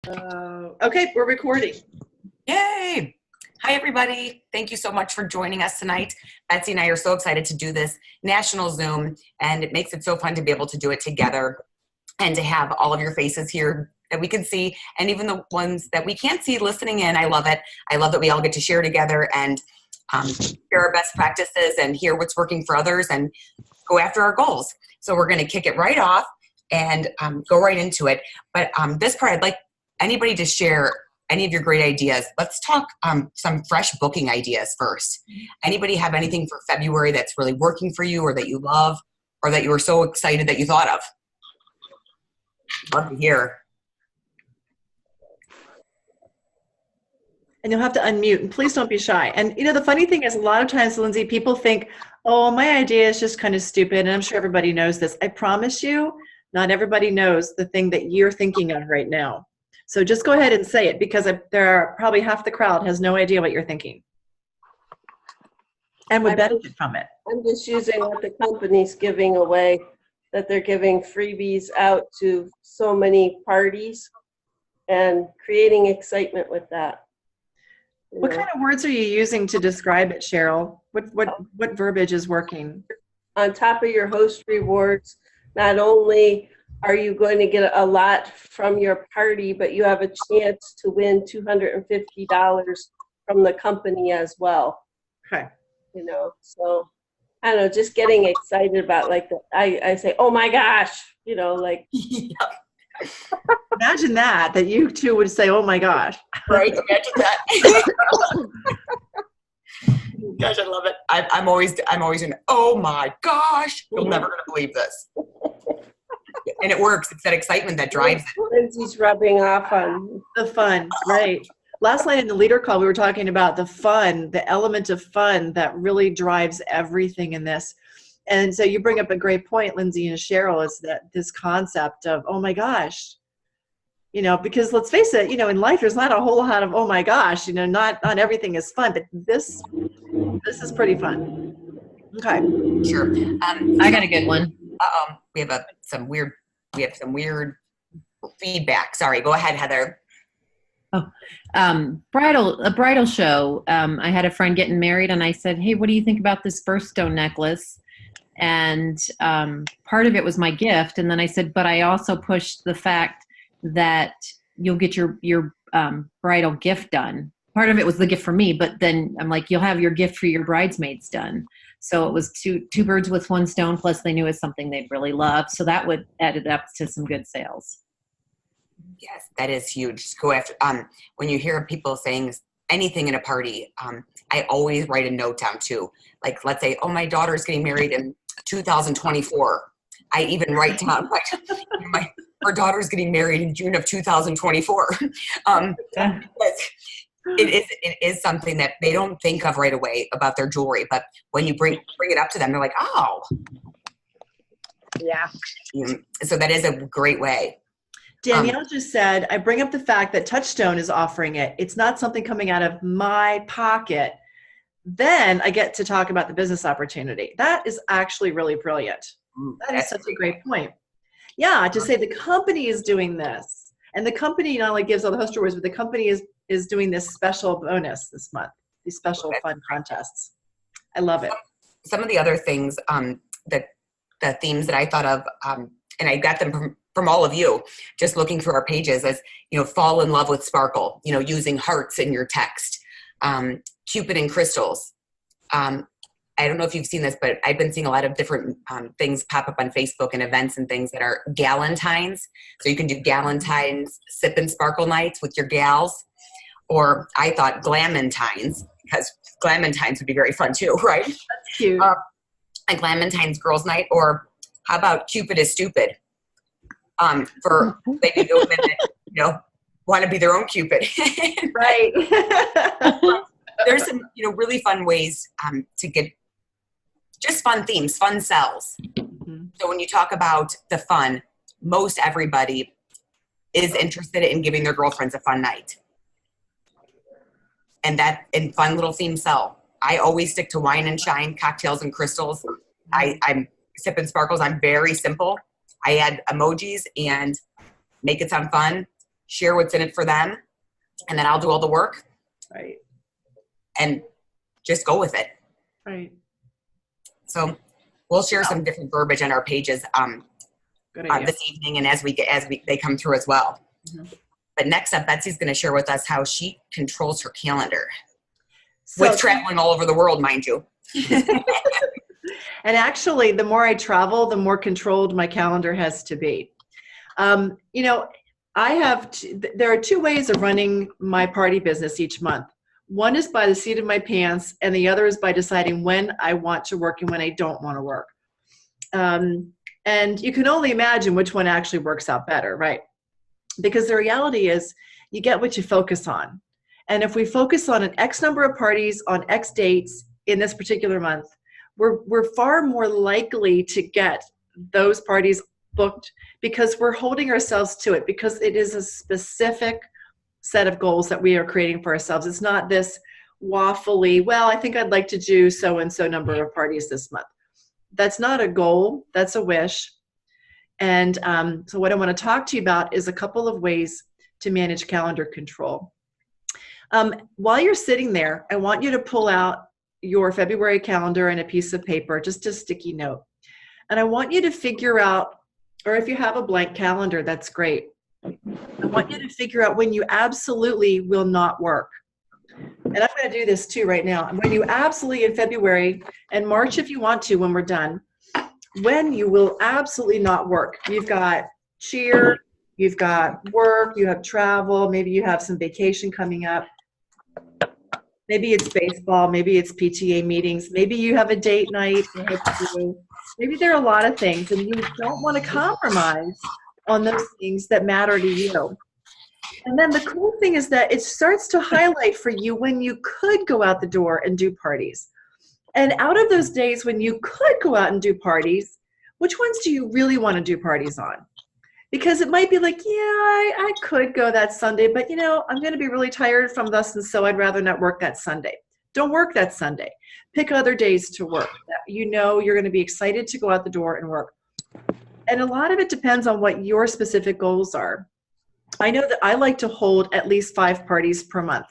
Okay, we're recording. Yay! Hi, everybody. Thank you so much for joining us tonight. Betsey and I are so excited to do this national Zoom, and it makes it so fun to be able to do it together and to have all of your faces here that we can see, and even the ones that we can't see listening in. I love it. I love that we all get to share together and share our best practices and hear what's working for others and go after our goals. So we're going to kick it right off and go right into it. But this part, I'd like anybody to share any of your great ideas. Let's talk some fresh booking ideas first. Anybody have anything for February that's really working for you or that you love or that you were so excited that you thought of? Love to hear. And you'll have to unmute, and please don't be shy. And you know, the funny thing is, a lot of times, Lindsay, people think, oh, my idea is just kind of stupid. And I'm sure everybody knows this. I promise you, not everybody knows the thing that you're thinking of right now. So just go ahead and say it, because there are probably half the crowd has no idea what you're thinking and would benefit from it. I'm just using what the company's giving away, that they're giving freebies out to so many parties and creating excitement with that. What kind of words are you using to describe it, Cheryl? What verbiage is working? On top of your host rewards, not only are you going to get a lot from your party, but you have a chance to win $250 from the company as well. Okay. You know, so I don't know, just getting excited about, like, I say, oh my gosh, you know, like. Imagine that you two would say, oh my gosh. Right, imagine that. Gosh, I love it. I'm always in, oh my gosh, you're never going to believe this. And it works. It's that excitement that drives it. Lindsay's rubbing off on the fun, right? Last night in the leader call, we were talking about the fun, the element of fun that really drives everything in this. And so you bring up a great point, Lindsay and Cheryl, is that this concept of, oh my gosh, you know, because let's face it, you know, in life, there's not a whole lot of, oh my gosh, you know, not everything is fun, but this is pretty fun. Okay. Sure. I got a good one. We have some weird feedback. Sorry. Go ahead, Heather. Oh, a bridal show. I had a friend getting married, and I said, hey, what do you think about this birthstone necklace? And part of it was my gift. And then I said, but I also pushed the fact that you'll get your bridal gift done. Part of it was the gift for me, but then I'm like, you'll have your gift for your bridesmaids done. So it was two birds with one stone, plus they knew it was something they'd really love. So that would add it up to some good sales. Yes, that is huge. Just go after, when you hear people saying anything in a party, I always write a note down too. Like, let's say, oh, my daughter's getting married in 2024. I even write down, her daughter's getting married in June of 2024. It is something that they don't think of right away about their jewelry, but when you bring it up to them, they're like, oh. Yeah. So that is a great way. Danielle just said, I bring up the fact that Touchstone is offering it. It's not something coming out of my pocket. Then I get to talk about the business opportunity. That is actually really brilliant. That is such a great point. Yeah, to say the company is doing this, and the company not only gives all the host rewards, but the company is doing this special bonus this month, these special fun contests. I love it. Some of the other things, the themes that I thought of, and I got them from all of you, just looking through our pages, as, you know, fall in love with sparkle, you know, using hearts in your text, Cupid and crystals. I don't know if you've seen this, but I've been seeing a lot of different things pop up on Facebook and events and things that are galentines. So you can do galentines sip and sparkle nights with your gals. Or I thought glamantines, because glamantines would be very fun too, right? That's cute. A glamantines girls night. Or how about Cupid is stupid? For maybe the women that, you know, want to be their own Cupid. Right. There's some, you know, really fun ways to get just fun themes, fun sells. Mm-hmm. So when you talk about the fun, most everybody is interested in giving their girlfriends a fun night. And fun little themes sell. I always stick to wine and shine, cocktails and crystals. I'm sipping sparkles. I'm very simple. I add emojis and make it sound fun. share what's in it for them, and then I'll do all the work. Right. And just go with it. Right. So we'll share some different verbiage on our pages this evening, and as they come through as well. Mm-hmm. But next up, Betsey's going to share with us how she controls her calendar. With traveling all over the world, mind you. And actually, the more I travel, the more controlled my calendar has to be. You know, there are two ways of running my party business each month. One is by the seat of my pants, and the other is by deciding when I want to work and when I don't want to work. And you can only imagine which one actually works out better, right? Because the reality is you get what you focus on. And if we focus on an X number of parties on X dates in this particular month, we're far more likely to get those parties booked because we're holding ourselves to it, because it is a specific set of goals that we are creating for ourselves. It's not this waffly, well, I think I'd like to do so-and-so number of parties this month. That's not a goal, that's a wish. And so what I want to talk to you about is a couple of ways to manage calendar control. While you're sitting there, I want you to pull out your February calendar and a piece of paper, just a sticky note. And I want you to figure out, or if you have a blank calendar, that's great. I want you to figure out when you absolutely will not work. And I'm going to do this too right now. When you absolutely, in February and March if you want to when we're done, when you will absolutely not work. You've got cheer, you've got work, you have travel, maybe you have some vacation coming up. Maybe it's baseball, maybe it's PTA meetings, maybe you have a date night. Maybe there are a lot of things and you don't want to compromise on those things that matter to you. And then the cool thing is that it starts to highlight for you when you could go out the door and do parties. And out of those days when you could go out and do parties, which ones do you really want to do parties on? Because it might be like, yeah, I could go that Sunday, but you know, I'm going to be really tired from this, and so I'd rather not work that Sunday. Don't work that Sunday. Pick other days to work. You know you're going to be excited to go out the door and work. And a lot of it depends on what your specific goals are. I know that I like to hold at least 5 parties per month.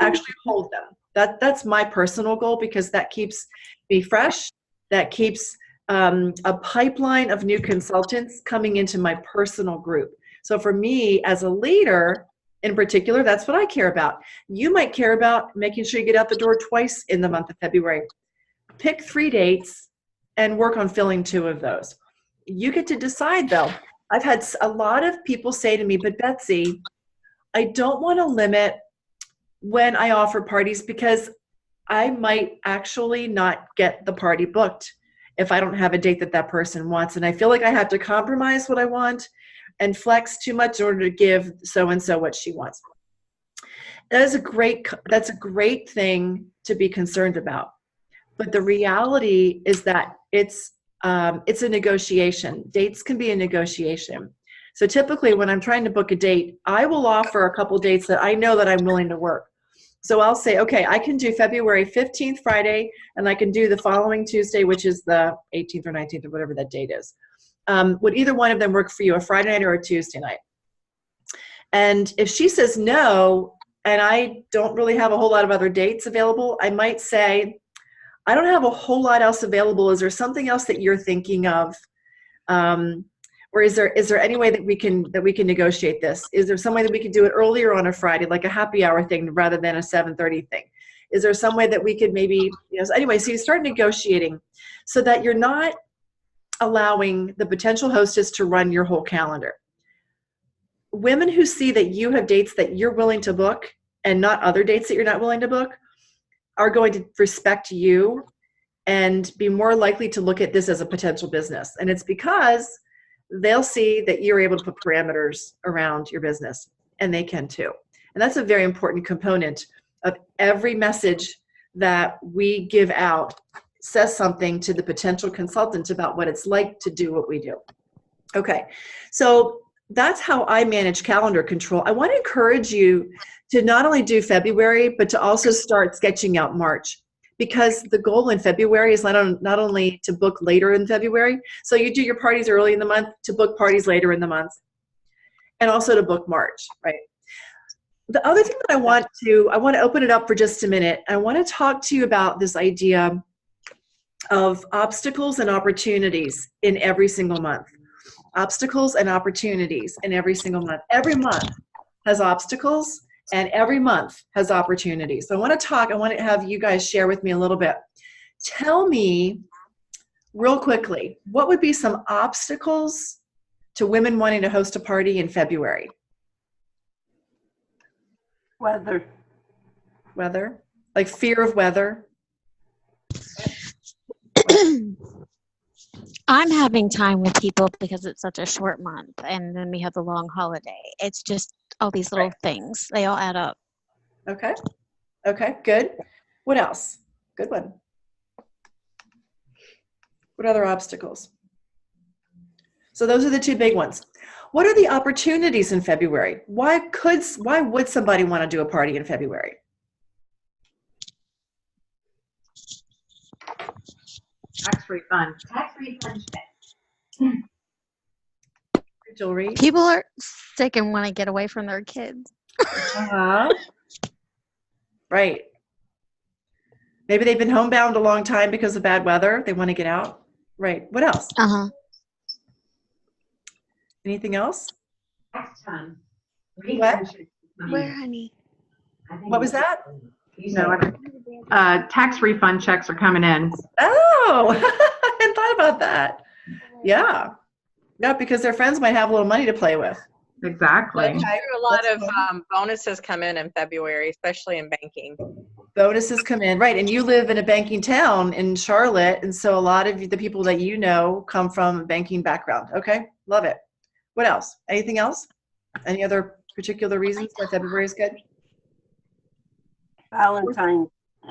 Actually hold them. That's my personal goal because that keeps me fresh. That keeps a pipeline of new consultants coming into my personal group. So for me as a leader in particular, that's what I care about. You might care about making sure you get out the door twice in the month of February. Pick 3 dates and work on filling 2 of those. You get to decide though. I've had a lot of people say to me, but Betsey, I don't want to limit when I offer parties because I might actually not get the party booked if I don't have a date that person wants. And I feel like I have to compromise what I want and flex too much in order to give so-and-so what she wants. That's a great thing to be concerned about. But the reality is that it's a negotiation. Dates can be a negotiation. So typically when I'm trying to book a date, I will offer a couple dates that I know that I'm willing to work. So I'll say, okay, I can do February 15th Friday, and I can do the following Tuesday, which is the 18th or 19th or whatever that date is. Would either one of them work for you, a Friday night or a Tuesday night? And if she says no, and I don't really have a whole lot of other dates available, I might say, I don't have a whole lot else available. Is there something else that you're thinking of? Or is there any way that we can negotiate this? Is there some way that we could do it earlier on a Friday, like a happy hour thing rather than a 7:30 thing? Is there some way that we could maybe, anyway, so you start negotiating so that you're not allowing the potential hostess to run your whole calendar. Women who see that you have dates that you're willing to book and not other dates that you're not willing to book are going to respect you and be more likely to look at this as a potential business. And it's because they'll see that you're able to put parameters around your business, and they can too. And that's a very important component of every message that we give out. Says something to the potential consultant about what it's like to do what we do. Okay, so that's how I manage calendar control. I want to encourage you to not only do February, but to also start sketching out March. Because the goal in February is not only to book later in February, so you do your parties early in the month, to book parties later in the month, and also to book March, right? The other thing that I want to open it up for just a minute. I want to talk to you about this idea of obstacles and opportunities in every single month. Obstacles and opportunities in every single month. Every month has obstacles and every month has opportunities. So I want to have you guys share with me a little bit. Tell me real quickly, what would be some obstacles to women wanting to host a party in February? Weather? Like fear of weather? I'm having time with people because it's such a short month, and then we have the long holiday. It's just all these little things. They all add up. Okay, good. What else? Good one. What other obstacles? So those are the two big ones. What are the opportunities in February? Why would somebody want to do a party in February? Tax refund. Jewelry. People are sick and want to get away from their kids. Right. Maybe they've been homebound a long time because of bad weather. They want to get out. Right. What else? Anything else? Tax time. What? Where, honey? What was that? No, tax refund checks are coming in. Oh, I hadn't thought about that. Yeah, because their friends might have a little money to play with. Exactly. Okay. A lot of bonuses come in February, especially in banking. Bonuses come in, right? And you live in a banking town in Charlotte, and so a lot of the people that you know come from a banking background. Okay, love it. What else? Anything else? Any other particular reasons why February is good?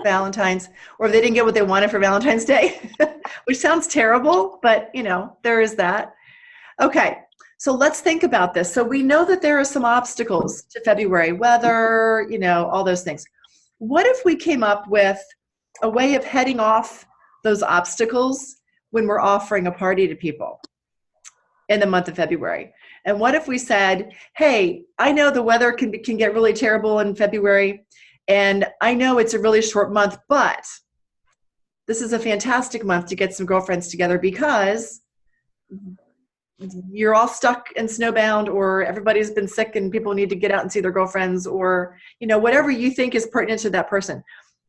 Valentine's, or if they didn't get what they wanted for Valentine's Day, which sounds terrible, but there is that. Okay, so let's think about this. So we know that there are some obstacles to February, weather, all those things. What if we came up with a way of heading off those obstacles when we're offering a party to people in the month of February? And what if we said, hey, I know the weather can get really terrible in February, and I know it's a really short month, but this is a fantastic month to get some girlfriends together because you're all stuck and snowbound, or everybody's been sick and people need to get out and see their girlfriends, or whatever you think is pertinent to that person.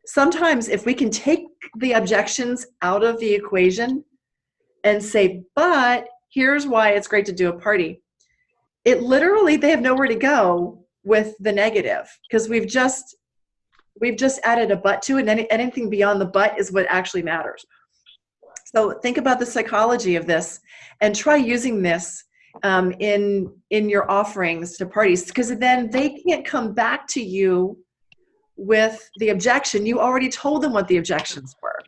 Sometimes if we can take the objections out of the equation and say, but here's why it's great to do a party, it literally, they have nowhere to go with the negative, because we've just added a but to it, and anything beyond the but is what actually matters. So think about the psychology of this and try using this in your offerings to parties, because then they can't come back to you with the objection. You already told them what the objections were,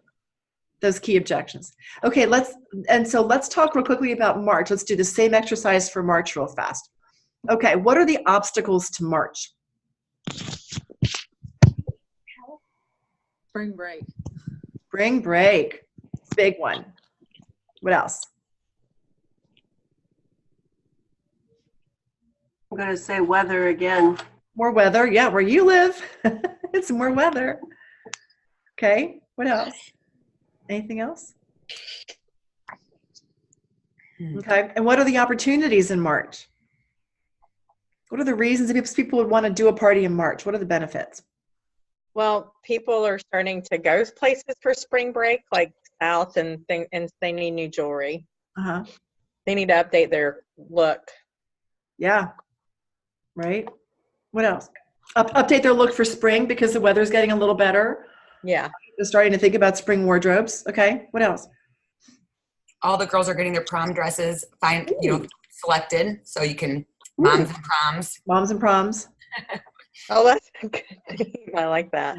those key objections. Okay, let's talk real quickly about March. Let's do the same exercise for March real fast. Okay, what are the obstacles to March? Spring break. Spring break, big one. What else? I'm going to say weather again. More weather, yeah, where you live, it's more weather. Okay, what else? Anything else? Okay, and what are the opportunities in March? What are the reasons that people would want to do a party in March? What are the benefits? Well, people are starting to go places for spring break, like South, and they need new jewelry. Uh-huh. They need to update their look. Yeah, right. What else? Update their look for spring because the weather's getting a little better. Yeah. They're starting to think about spring wardrobes. Okay, what else? All the girls are getting their prom dresses selected, so you can moms and proms. Moms and proms. Oh, that's a good thing. I like that.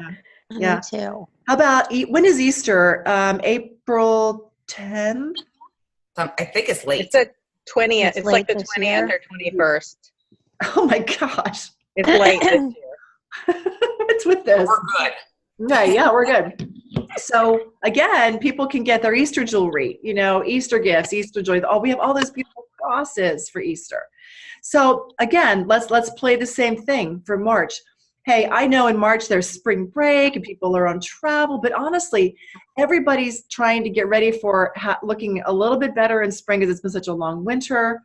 Yeah. Me too. How about, when is Easter? April 10th? I think it's late. It's the 20th. It's like late the this 20th year. or 21st. Oh my gosh. It's late this year. What's with this? We're good. Okay, yeah, we're good. So again, people can get their Easter jewelry, Easter gifts, Easter joy. We have all those beautiful crosses for Easter. So again, let's play the same thing for March. hey, I know in March there's spring break and people are on travel, but honestly, everybody's trying to get ready for looking a little bit better in spring because it's been such a long winter.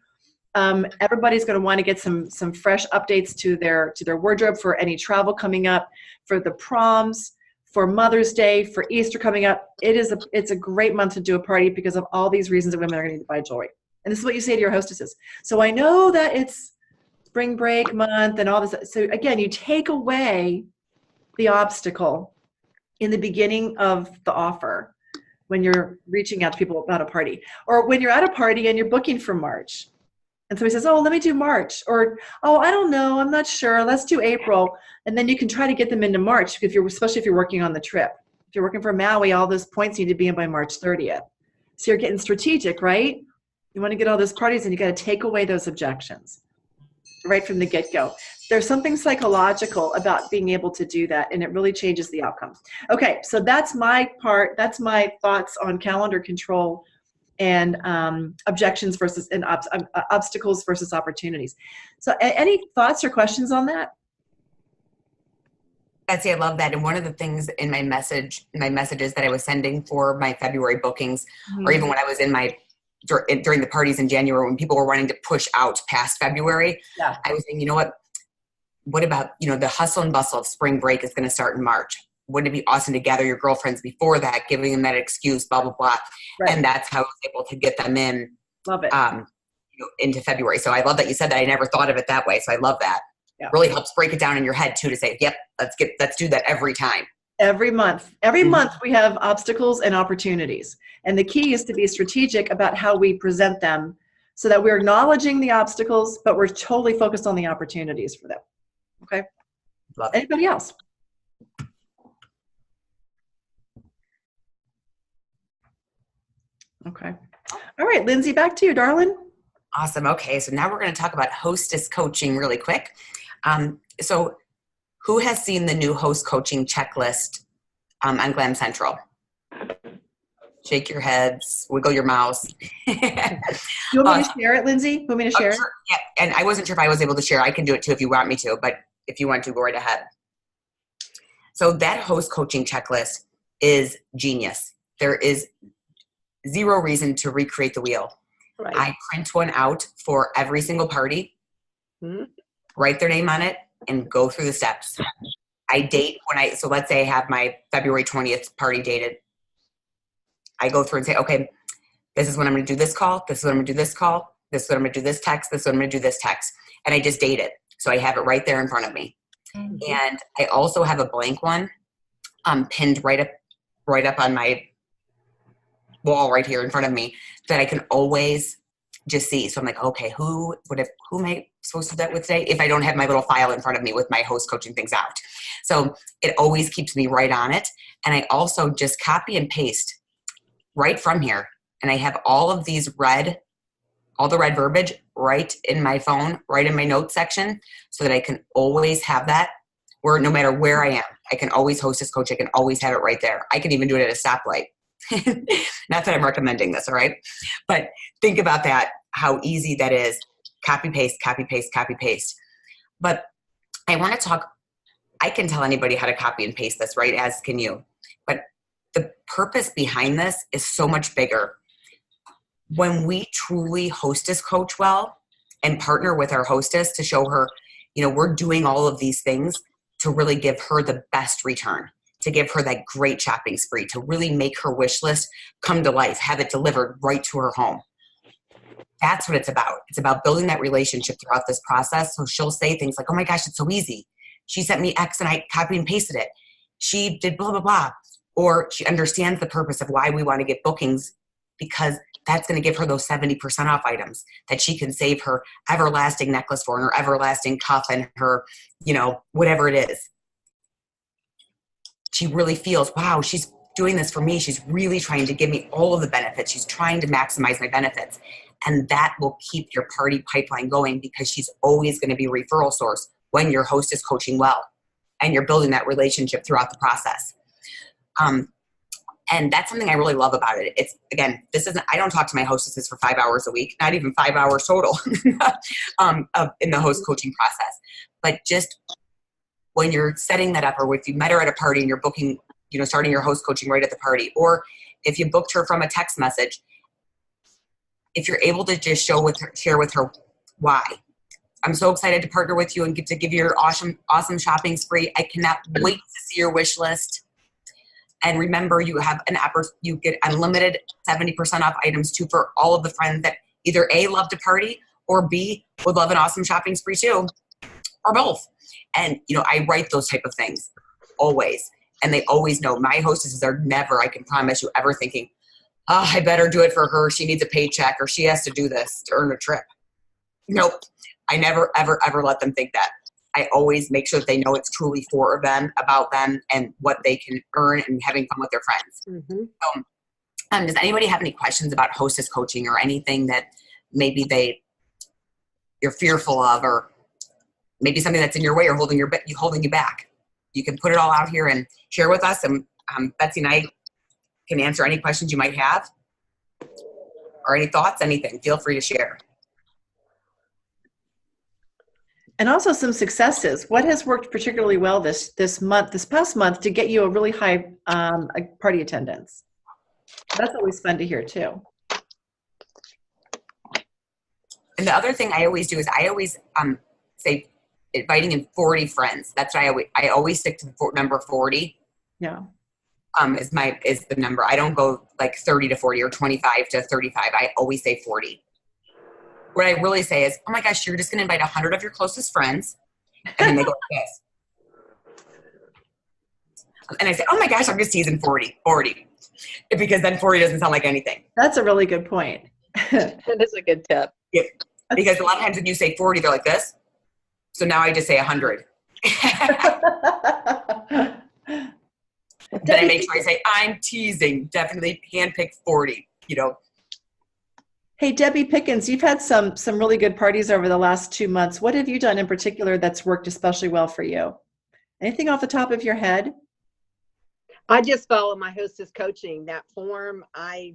Everybody's going to want to get some fresh updates to their wardrobe for any travel coming up, for the proms, for Mother's Day, for Easter coming up. It's a great month to do a party because of all these reasons that women are going to need to buy jewelry. And this is what you say to your hostesses. So I know that it's spring break month and all this. So again, you take away the obstacle in the beginning of the offer when you're reaching out to people about a party, or when you're at a party and you're booking for March. And somebody says, oh, let me do March, or, oh, I don't know, I'm not sure, let's do April. And then you can try to get them into March, especially if you're working on the trip. If you're working for Maui, all those points need to be in by March 30th. So you're getting strategic, right? You want to get all those parties, and you got to take away those objections right from the get-go. There's something psychological about being able to do that, and it really changes the outcome. Okay, so that's my part. That's my thoughts on calendar control and objections versus and obstacles versus opportunities. So any thoughts or questions on that? Betsey, I love that. And one of the things in my messages that I was sending for my February bookings, or even when I was during the parties in January, when people were wanting to push out past February, I was saying, you know what about, the hustle and bustle of spring break is going to start in March. Wouldn't it be awesome to gather your girlfriends before that, giving them that excuse, blah, blah, blah. Right. And that's how I was able to get them in. Love it. Into February. So I love that you said that. I never thought of it that way. So I love that. Yeah. Really helps break it down in your head too, to say, yep, let's do that every time. Every month we have obstacles and opportunities. And the key is to be strategic about how we present them so that we're acknowledging the obstacles, but we're totally focused on the opportunities for them. Okay. Love it. Anybody else? Okay. All right, Lindsey, back to you, darling. Awesome. Okay. So now we're going to talk about hostess coaching really quick. So who has seen the new host coaching checklist on Glam Central? Shake your heads, wiggle your mouths. You want me to share it, Lindsey? You want me to share it? Sure. Yeah. And I wasn't sure if I was able to share. I can do it too if you want me to, but if you want to, go right ahead. So that host coaching checklist is genius. There is zero reason to recreate the wheel. Right. I print one out for every single party, write their name on it, and go through the steps. I date so let's say I have my February 20th party dated. I go through and say, okay, this is when I'm going to do this call. This is when I'm going to do this call. This is when I'm going to do this text. This is when I'm going to do this text. And I just date it. So I have it right there in front of me. Mm-hmm. And I also have a blank one pinned right up on my wall right here in front of me that I can always just see. So I'm like, okay, who am I supposed to do that with today? If I don't have my little file in front of me with my host coaching things out. So it always keeps me right on it. And I also just copy and paste right from here. And I have all of these all the red verbiage right in my phone, right in my notes section, so that I can always have that where no matter where I am, I can always hostess coach. I can always have it right there. I can even do it at a stoplight. Not that I'm recommending this, all right? But think about that, how easy that is. Copy, paste, copy, paste, copy, paste. But I want to talk, I can tell anybody how to copy and paste this, right? As can you. But the purpose behind this is so much bigger. When we truly hostess coach well and partner with our hostess to show her, we're doing all of these things to really give her the best return, to give her that great shopping spree, to really make her wish list come to life, have it delivered right to her home. That's what it's about. It's about building that relationship throughout this process. So she'll say things like, oh my gosh, it's so easy. She sent me X and I copied and pasted it. She did blah, blah, blah. Or she understands the purpose of why we want to get bookings, because that's going to give her those 70% off items that she can save her everlasting necklace for, and her everlasting cuff, and her, whatever it is. She really feels, wow, she's doing this for me. She's really trying to give me all of the benefits. She's trying to maximize my benefits. And that will keep your party pipeline going, because she's always going to be a referral source when your host is coaching well and you're building that relationship throughout the process. And that's something I really love about it. It's, again, I don't talk to my hostesses for 5 hours a week, not even 5 hours total in the host coaching process. But just when you're setting that up, or if you met her at a party and you're booking, starting your host coaching right at the party, or if you booked her from a text message, if you're able to just share with her why. I'm so excited to partner with you and get to give you your awesome shopping spree. I cannot wait to see your wish list. And remember, you get unlimited 70% off items too for all of the friends that either A, love to party, or B, would love an awesome shopping spree too, or both. And, I write those type of things always. And they always know. My hostesses are never, I can promise you, ever thinking, oh, I better do it for her. She needs a paycheck, or she has to do this to earn a trip. Nope. I never, ever, ever let them think that. I always make sure that they know it's truly for them, about them, and what they can earn and having fun with their friends. Mm-hmm. Does anybody have any questions about hostess coaching, or anything that maybe you're fearful of, or maybe something that's in your way or holding you back? You can put it all out here and share with us, and Betsey and I can answer any questions you might have, or any thoughts, anything. Feel free to share. And also some successes. What has worked particularly well this past month, to get you a really high party attendance? That's always fun to hear too. And the other thing I always do is I always say inviting in 40 friends. That's what I always stick to the number 40. Yeah. Is the number. I don't go like 30 to 40 or 25 to 35. I always say 40. What I really say is, oh my gosh, you're just going to invite 100 of your closest friends. And then they go like this. And I say, oh my gosh, I'm just teasing 40. Because then 40 doesn't sound like anything. That's a really good point. That is a good tip. Yeah. Because a lot of times when you say 40, they're like this. So now I just say 100. Then I make sure I say, I'm teasing. Definitely handpick 40, Hey, Debbie Pickens, you've had some really good parties over the last 2 months. What have you done in particular that's worked especially well for you? Anything off the top of your head? I just follow my hostess coaching, that form. I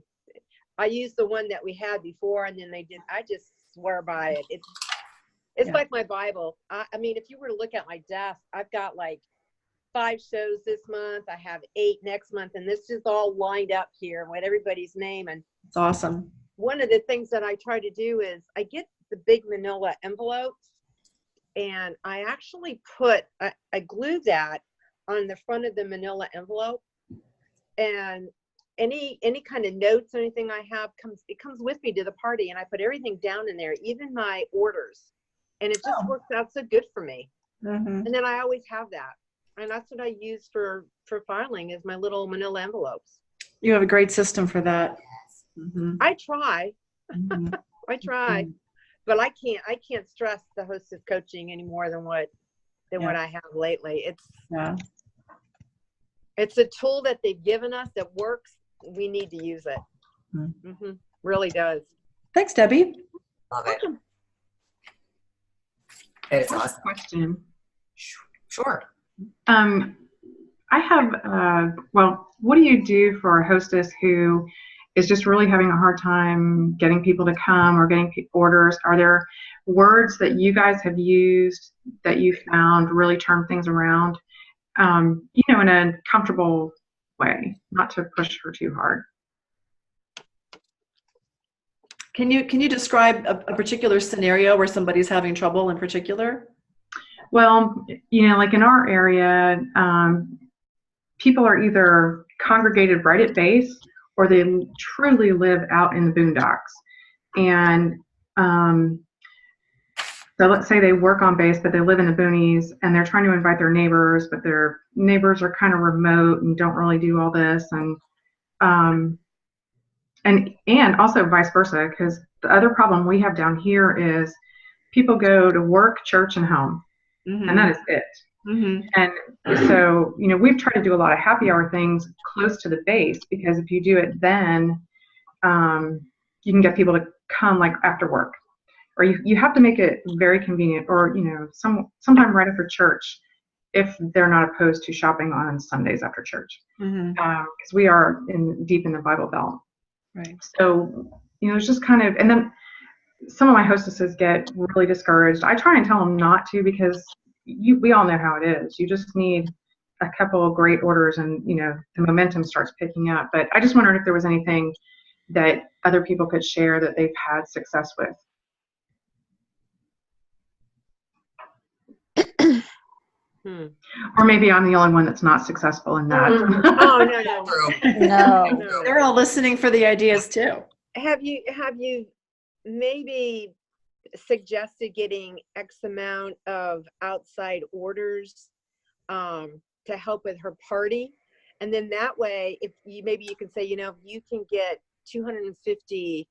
used the one that we had before, and then I just swear by it. It's like my Bible. I mean, if you were to look at my desk, I've got like 5 shows this month. I have 8 next month, and this is all lined up here with everybody's name. And it's awesome. One of the things that I try to do is I get the big manila envelopes, and I actually I glue that on the front of the manila envelope, and any kind of notes or anything I have comes with me to the party, and I put everything down in there, even my orders, and it just works out so good for me. Mm-hmm. And then I always have that, and that's what I use for filing, is my little manila envelopes. You have a great system for that. Mm-hmm. I try. Mm-hmm. I try, but I can't stress the hostess coaching any more than what I have lately. It's a tool that they've given us that works. We need to use it. Mm-hmm. Really does. Thanks, Debbie. Love it. It's awesome. Question. Sure. I have, what do you do for a hostess who is just really having a hard time getting people to come or getting orders? Are there words that you guys have used that you found really turn things around, in a comfortable way, not to push her too hard? Can you describe a particular scenario where somebody's having trouble in particular? Well, like in our area, people are either congregated right at base, or they truly live out in the boondocks. And so let's say they work on base, but they live in the boonies, and they're trying to invite their neighbors, but their neighbors are kind of remote and don't really do all this. And also vice versa, because the other problem we have down here is people go to work, church, and home, and that is it. Mm-hmm. And so, we've tried to do a lot of happy hour things close to the base, because if you do it then, you can get people to come like after work, or you have to make it very convenient, or, sometime right after church, if they're not opposed to shopping on Sundays after church, because we are deep in the Bible Belt. Right. So, it's just kind of, and then some of my hostesses get really discouraged. I try and tell them not to, because we all know how it is. You just need a couple of great orders and, the momentum starts picking up. But I just wondered if there was anything that other people could share that they've had success with. Or maybe I'm the only one that's not successful in that. Oh, no. They're all listening for the ideas too. Have you maybe suggested getting X amount of outside orders to help with her party? And then that way, if you can say, if you can get 250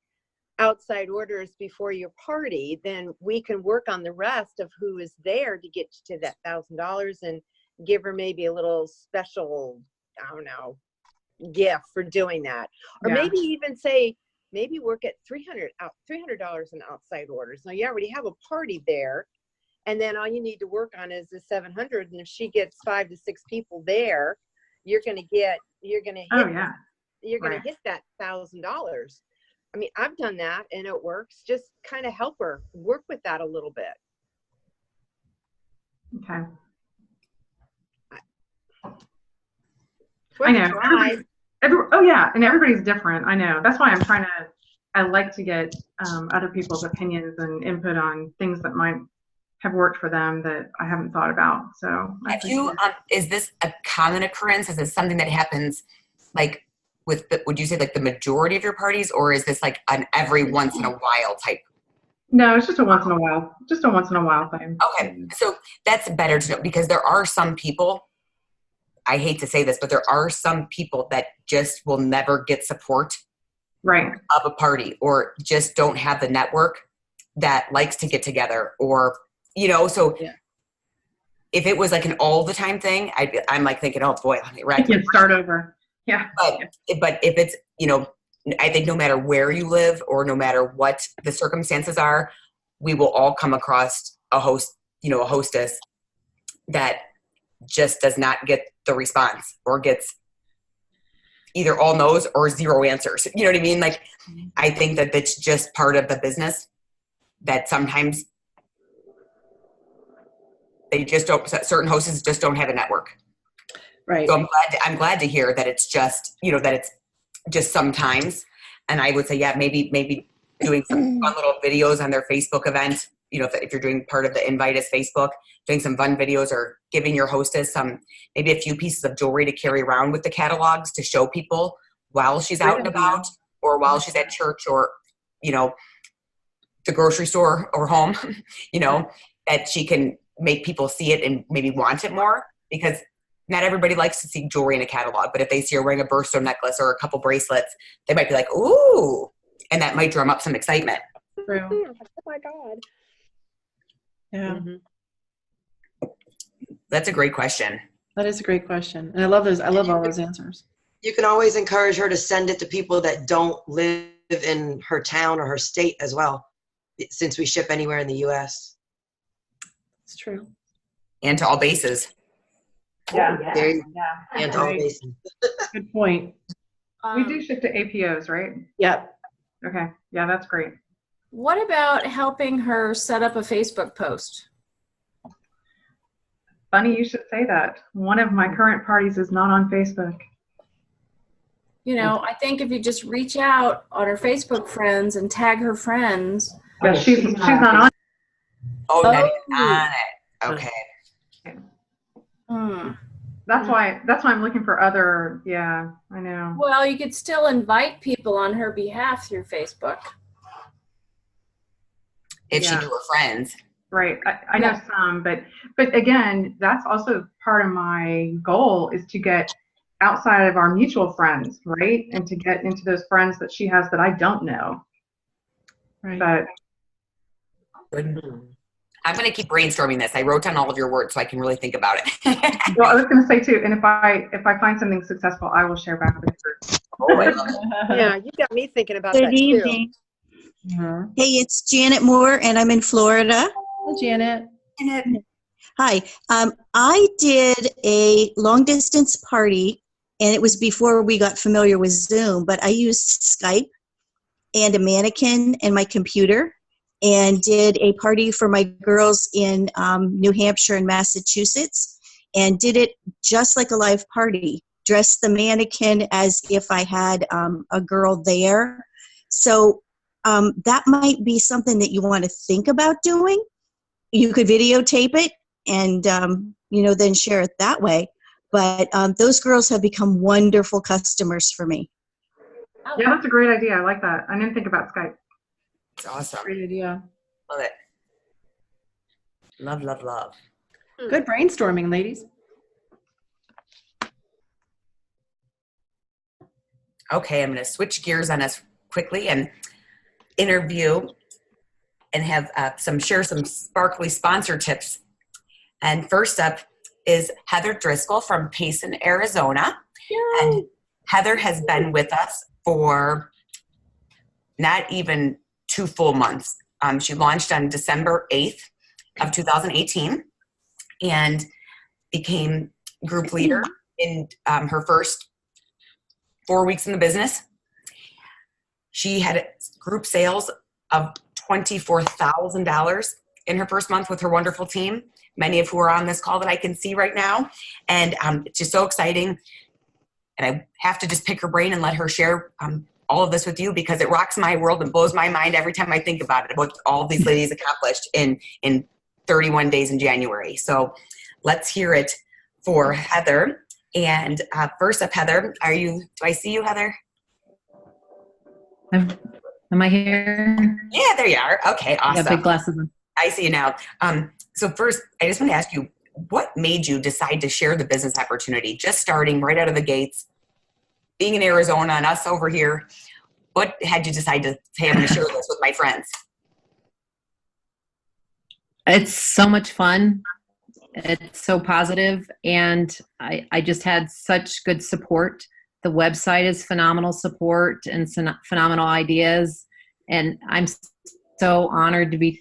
outside orders before your party, then we can work on the rest of who is there to get to that $1,000 and give her maybe a little special, I don't know, gift for doing that. Or maybe even say, maybe work at $300 in outside orders. Now you already have a party there, and then all you need to work on is the 700. And if she gets 5 to 6 people there, you're gonna hit that $1,000. I mean, I've done that and it works. Just kind of help her work with that a little bit. Okay. I know. And everybody's different. I know. That's why I like to get other people's opinions and input on things that might have worked for them that I haven't thought about. So is this a common occurrence? Is this something that happens would you say the majority of your parties, or is this like an every once in a while type? No, it's just a once in a while thing. Okay. So that's better to know, because there are some people, I hate to say this, but there are some people that just will never get support of a party, or just don't have the network that likes to get together, or, so if it was like an all the time thing, I'm like thinking, oh boy, let me start over. Yeah. But if it's, I think no matter where you live or no matter what the circumstances are, we will all come across a hostess that just does not get the response, or gets either all no's or 0 answers. You know what I mean? Like, I think that it's just part of the business that sometimes certain hostesses just don't have a network. Right. So I'm glad to hear that it's just, that it's just sometimes. And I would say, maybe doing some fun little videos on their Facebook event. If you're doing part of the invite as Facebook, doing some fun videos, or giving your hostess maybe a few pieces of jewelry to carry around with the catalogs to show people while she's out and about, or while she's at church, or, the grocery store or home, that she can make people see it and maybe want it more, because not everybody likes to see jewelry in a catalog, but if they see her wearing a birthstone necklace or a couple bracelets, they might be like, ooh, and that might drum up some excitement. True. Oh my God. Yeah. Mm-hmm. That's a great question. That is a great question. And I love those. I love all those answers. You can always encourage her to send it to people that don't live in her town or her state as well, since we ship anywhere in the U.S. It's true. And to all bases. Yeah. And to all bases. Good point. We do ship to APOs, right? Yep. Okay. Yeah, that's great. What about helping her set up a Facebook post? Funny you should say that. One of my current parties is not on Facebook. I think if you just reach out on her Facebook friends and tag her friends. Yeah, she's not on. Oh, not even on it. Okay. That's why I'm looking for other. Yeah, I know. Well, you could still invite people on her behalf through Facebook. If she knew her friends. Right. I know some, but again, that's also part of my goal, is to get outside of our mutual friends, right? And to get into those friends that she has that I don't know. Right. But I'm going to keep brainstorming this. I wrote down all of your words so I can really think about it. well, I was going to say too, and if I find something successful, I will share back with you. Oh, I love it. Yeah, you got me thinking about Good that evening. too. Mm-hmm. Hey, it's Janet Moore, and I'm in Florida. Hi, Janet. Hi. I did a long distance party, and it was before we got familiar with Zoom, but I used Skype and a mannequin and my computer, and did a party for my girls in New Hampshire and Massachusetts, and did it just like a live party. Dressed the mannequin as if I had a girl there. So that might be something that you want to think about doing. You could videotape it and, then share it that way. But those girls have become wonderful customers for me. Yeah, that's a great idea. I like that. I didn't think about Skype. It's awesome. Great idea. Love it. Love, love, love. Good brainstorming, ladies. Okay, I'm going to switch gears on us quickly and interview and have share some sparkly sponsor tips. And first up is Heather Driscoll from Payson, Arizona. Yay. And Heather has been with us for not even 2 full months. She launched on December 8th of 2018 and became group leader in her first 4 weeks in the business. She had group sales of $24,000 in her first month with her wonderful team, many of who are on this call that I can see right now. And it's just so exciting. And I have to just pick her brain and let her share all of this with you because it rocks my world and blows my mind every time I think about it, what all these ladies accomplished in 31 days in January. So let's hear it for Heather. And first up, Heather, do I see you, Heather? Am I here? Yeah, there you are. Okay, awesome. Yeah, big glasses on. I see you now. So first, I just want to ask you, what made you decide to share the business opportunity? Just starting right out of the gates, being in Arizona and us over here, what had you decide to say, I'm going to share this with my friends? It's so much fun. It's so positive, and I just had such good support. The website is phenomenal support and phenomenal ideas, and I'm so honored to be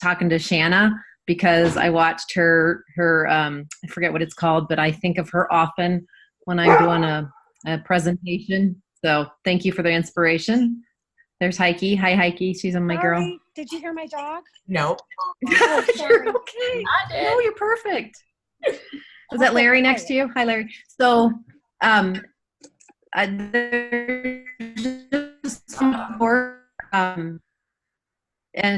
talking to Shanna because I watched her I forget what it's called, but I think of her often when I'm doing a presentation. So thank you for the inspiration. There's Heike. Hi, Heike. She's my girl. Did you hear my dog? No. Oh, You're okay. No, you're perfect. Was that Larry next to you? Hi, Larry. So, there's just so much more, and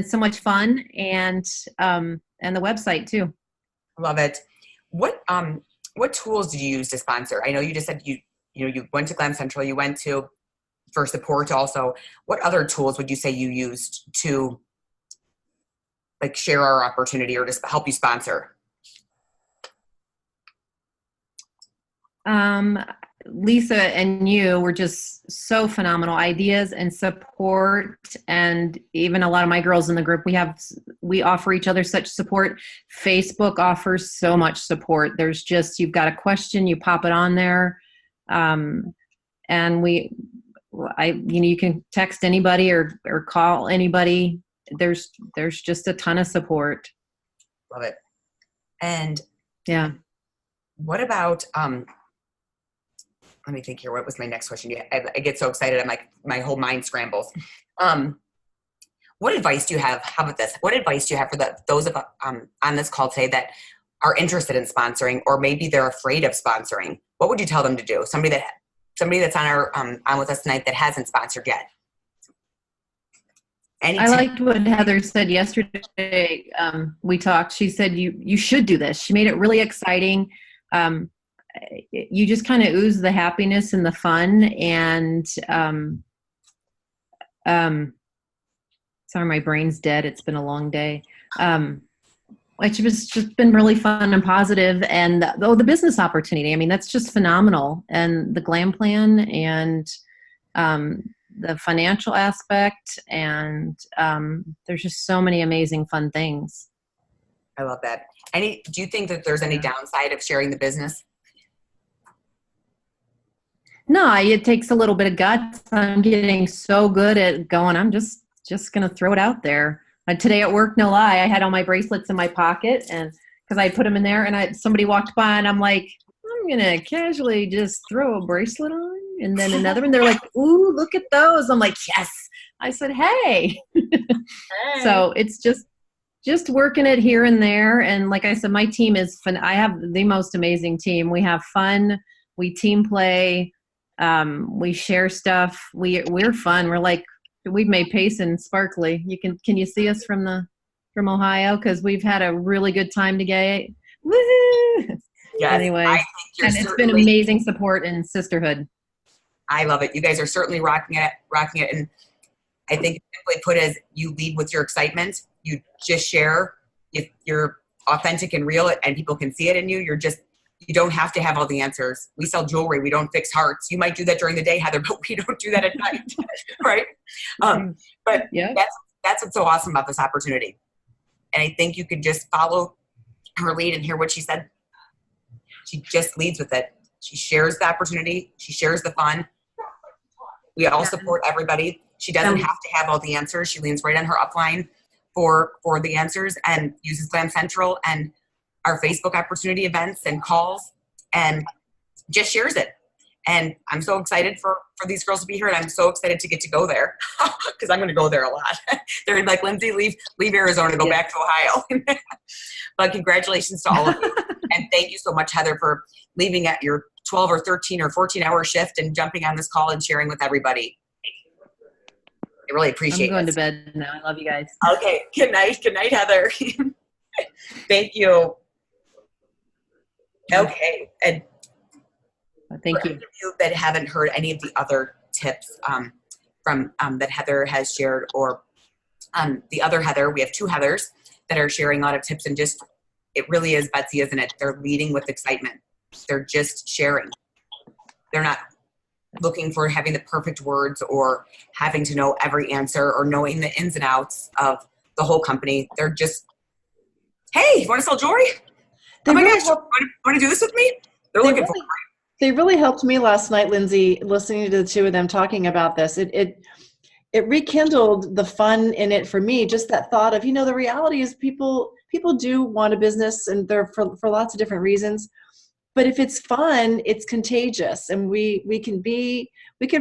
so much fun, and the website too. Love it. What tools did you use to sponsor? I know you just said you went to Glen Central, you went to for support also. What other tools would you say you used to share our opportunity or just help you sponsor? Lisa and you were just so phenomenal. Ideas and support, and even a lot of my girls in the group, we offer each other such support. Facebook offers so much support. There's just, you've got a question, you pop it on there, and you can text anybody or call anybody. There's just a ton of support. Love it. And yeah, what about let me think here. What was my next question? I get so excited. I'm like, my whole mind scrambles. What advice do you have? How about this? What advice do you have for those of on this call today that are interested in sponsoring, or maybe they're afraid of sponsoring? What would you tell them to do? Somebody that's on with us tonight that hasn't sponsored yet. I liked what Heather said yesterday. We talked. She said you should do this. She made it really exciting. You just kind of ooze the happiness and the fun. And sorry, my brain's dead. It's been a long day. It's just been really fun and positive. And the business opportunity, I mean, that's just phenomenal. And the glam plan and the financial aspect, and there's just so many amazing fun things. I love that. Do you think that there's any downside of sharing the business? No, it takes a little bit of guts. I'm getting so good at going, I'm just going to throw it out there. Today at work, no lie, I had all my bracelets in my pocket, and because I put them in there, and somebody walked by, and I'm like, I'm going to casually just throw a bracelet on, and then another one. They're like, ooh, look at those. I'm like, yes, I said, hey. So it's just working it here and there. And like I said, my team is fun. I have the most amazing team. We have fun. We team play. We share stuff. We're fun. We've made Payson sparkly. Can you see us from Ohio? Because we've had a really good time together. Woohoo! Yes, anyway, and it's been amazing support and sisterhood. I love it. You guys are certainly rocking it. And I think simply put as you lead with your excitement, you just share. If you're authentic and real and people can see it in you, you don't have to have all the answers. We sell jewelry. We don't fix hearts. You might do that during the day, Heather, but we don't do that at night. Right? But yeah, that's what's so awesome about this opportunity. And I think you could just follow her lead and hear what she said. She just leads with it. She shares the opportunity. She shares the fun. We all support everybody. She doesn't have to have all the answers. She leans right on her upline for the answers and uses Glam Central and our Facebook opportunity events and calls and just shares it. And I'm so excited for these girls to be here, and I'm so excited to get to go there because I'm going to go there a lot. They're going to be like, Lindsey, leave Arizona, go back to Ohio. But congratulations to all of you. And thank you so much, Heather, for leaving at your 12 or 13 or 14-hour shift and jumping on this call and sharing with everybody. I really appreciate it. I'm going to bed now. I love you guys. Okay. Good night. Good night, Heather. Thank you. Okay. And thank you. You that haven't heard any of the other tips from that Heather has shared, or the other Heather, we have two Heathers that are sharing a lot of tips, and just, it really is Betsey, isn't it? They're leading with excitement. They're just sharing. They're not looking for having the perfect words or having to know every answer or knowing the ins and outs of the whole company. They're just, hey, you want to sell jewelry? Oh my gosh, want to do this with me? They're looking for it. They really helped me last night, Lindsey, listening to the two of them talking about this. It rekindled the fun in it for me. Just that thought of, the reality is people do want a business, and they're for lots of different reasons. But if it's fun, it's contagious, and we can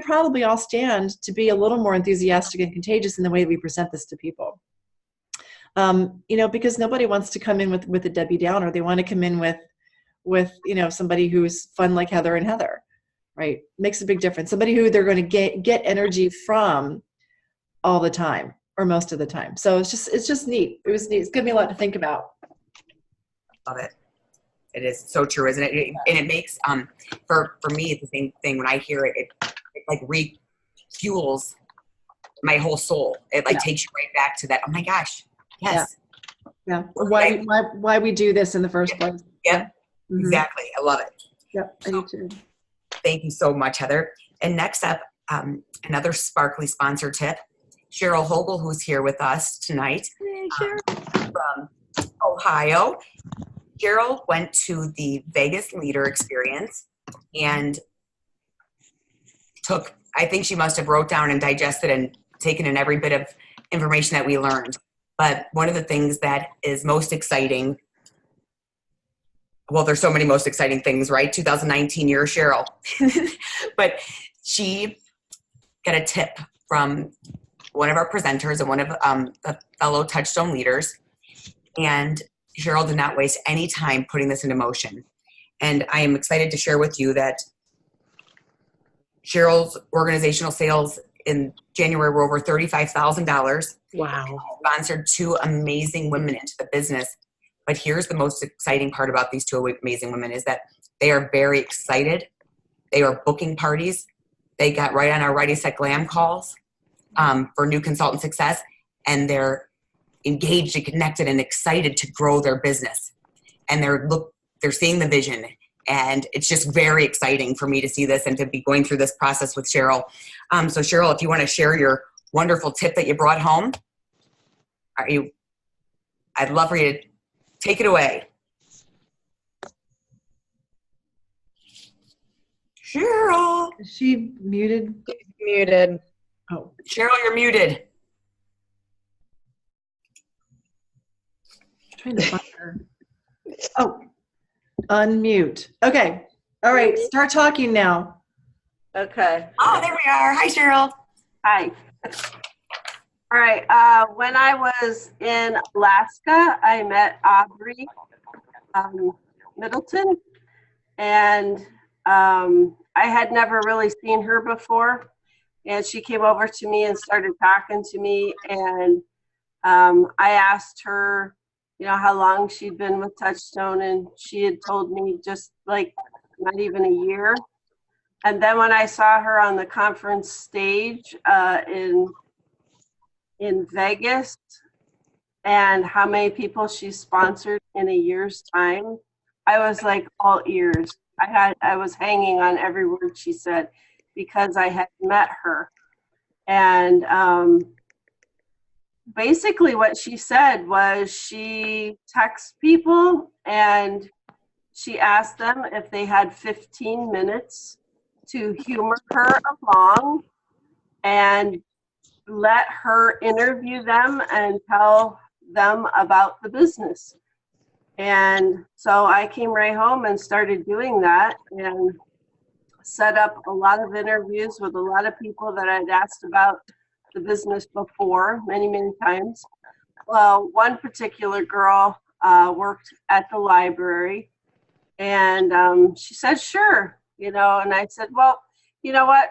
probably all stand to be a little more enthusiastic and contagious in the way we present this to people. Because nobody wants to come in with a Debbie Downer. They want to come in with somebody who's fun like Heather and Heather, right? Makes a big difference. Somebody who they're going to get energy from all the time or most of the time. So it's just neat. It was neat. It's given me a lot to think about. Love it. It is so true, isn't it? And it makes for me it's the same thing. When I hear it, it like refuels my whole soul. It takes you right back to that. Oh my gosh, yes. Yeah. Why we do this in the first place? Yep. Mm-hmm. Exactly. I love it. Yep. I do too. Thank you so much, Heather. And next up, another sparkly sponsor tip. Cheryl Hogel, who's here with us tonight from Ohio. Cheryl went to the Vegas Leader Experience and I think she must have wrote down and digested and taken in every bit of information that we learned. But one of the things that is most exciting, well, there's so many most exciting things, right? 2019 year Cheryl. But she got a tip from one of our presenters and one of the fellow Touchstone leaders. And Cheryl did not waste any time putting this into motion. And I am excited to share with you that Cheryl's organizational sales in January were over $35,000. Wow. Sponsored two amazing women into the business. But here's the most exciting part about these two amazing women is that they are very excited. They are booking parties. They got right on our Ready, Set, Glam calls for new consultant success. And they're engaged and connected and excited to grow their business. And they're seeing the vision. And it's just very exciting for me to see this and to be going through this process with Cheryl. So Cheryl, if you want to share your wonderful tip that you brought home, I'd love for you to take it away. Cheryl. Is she muted? Muted. Oh, Cheryl, you're muted. Trying to find her. Oh, unmute. Okay. All right. Start talking now. Okay. Oh, there we are. Hi, Cheryl. Hi. All right. When I was in Alaska, I met Aubrey Middleton, and I had never really seen her before. And she came over to me and started talking to me, and I asked her, how long she'd been with Touchstone, and she had told me just like not even a year. And then when I saw her on the conference stage in Vegas, and how many people she sponsored in a year's time, I was like all ears. I was hanging on every word she said because I had met her. And basically what she said was she texts people and she asked them if they had 15 minutes to humor her along and let her interview them and tell them about the business. And so I came right home and started doing that and set up a lot of interviews with a lot of people that I'd asked about the business before, many, many times. Well, one particular girl worked at the library, and she said, sure, and I said, well, you know what?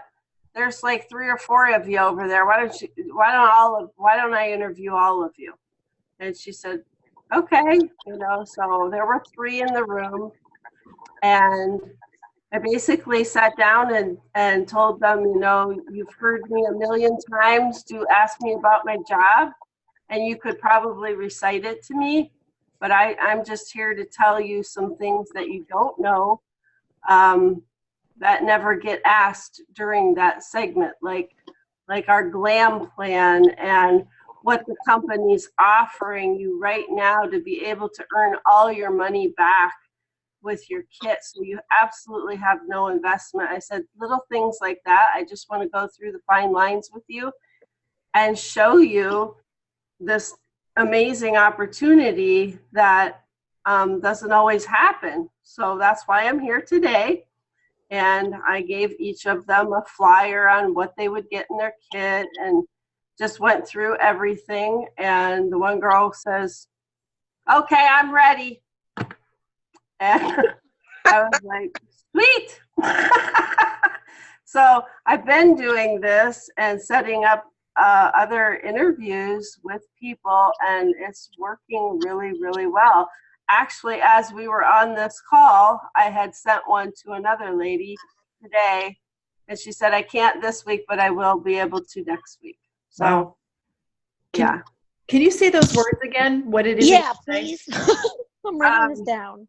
There's like 3 or 4 of you over there. Why don't I interview all of you? And she said, okay, so there were 3 in the room, and I basically sat down and told them, you've heard me a million times to ask me about my job, and you could probably recite it to me, but I'm just here to tell you some things that you don't know that never get asked during that segment, like our GLAM plan and what the company's offering you right now to be able to earn all your money back with your kit, so you absolutely have no investment. I said little things like that. I just want to go through the fine lines with you and show you this amazing opportunity that doesn't always happen. So that's why I'm here today. And I gave each of them a flyer on what they would get in their kit and just went through everything. And the one girl says, okay, I'm ready. And I was like, sweet. So I've been doing this and setting up other interviews with people, and it's working really, really well. Actually, as we were on this call, I had sent one to another lady today, and she said, I can't this week, but I will be able to next week. So, wow. Yeah. Can you say those words again? What it is? Yeah, please. I'm writing this down.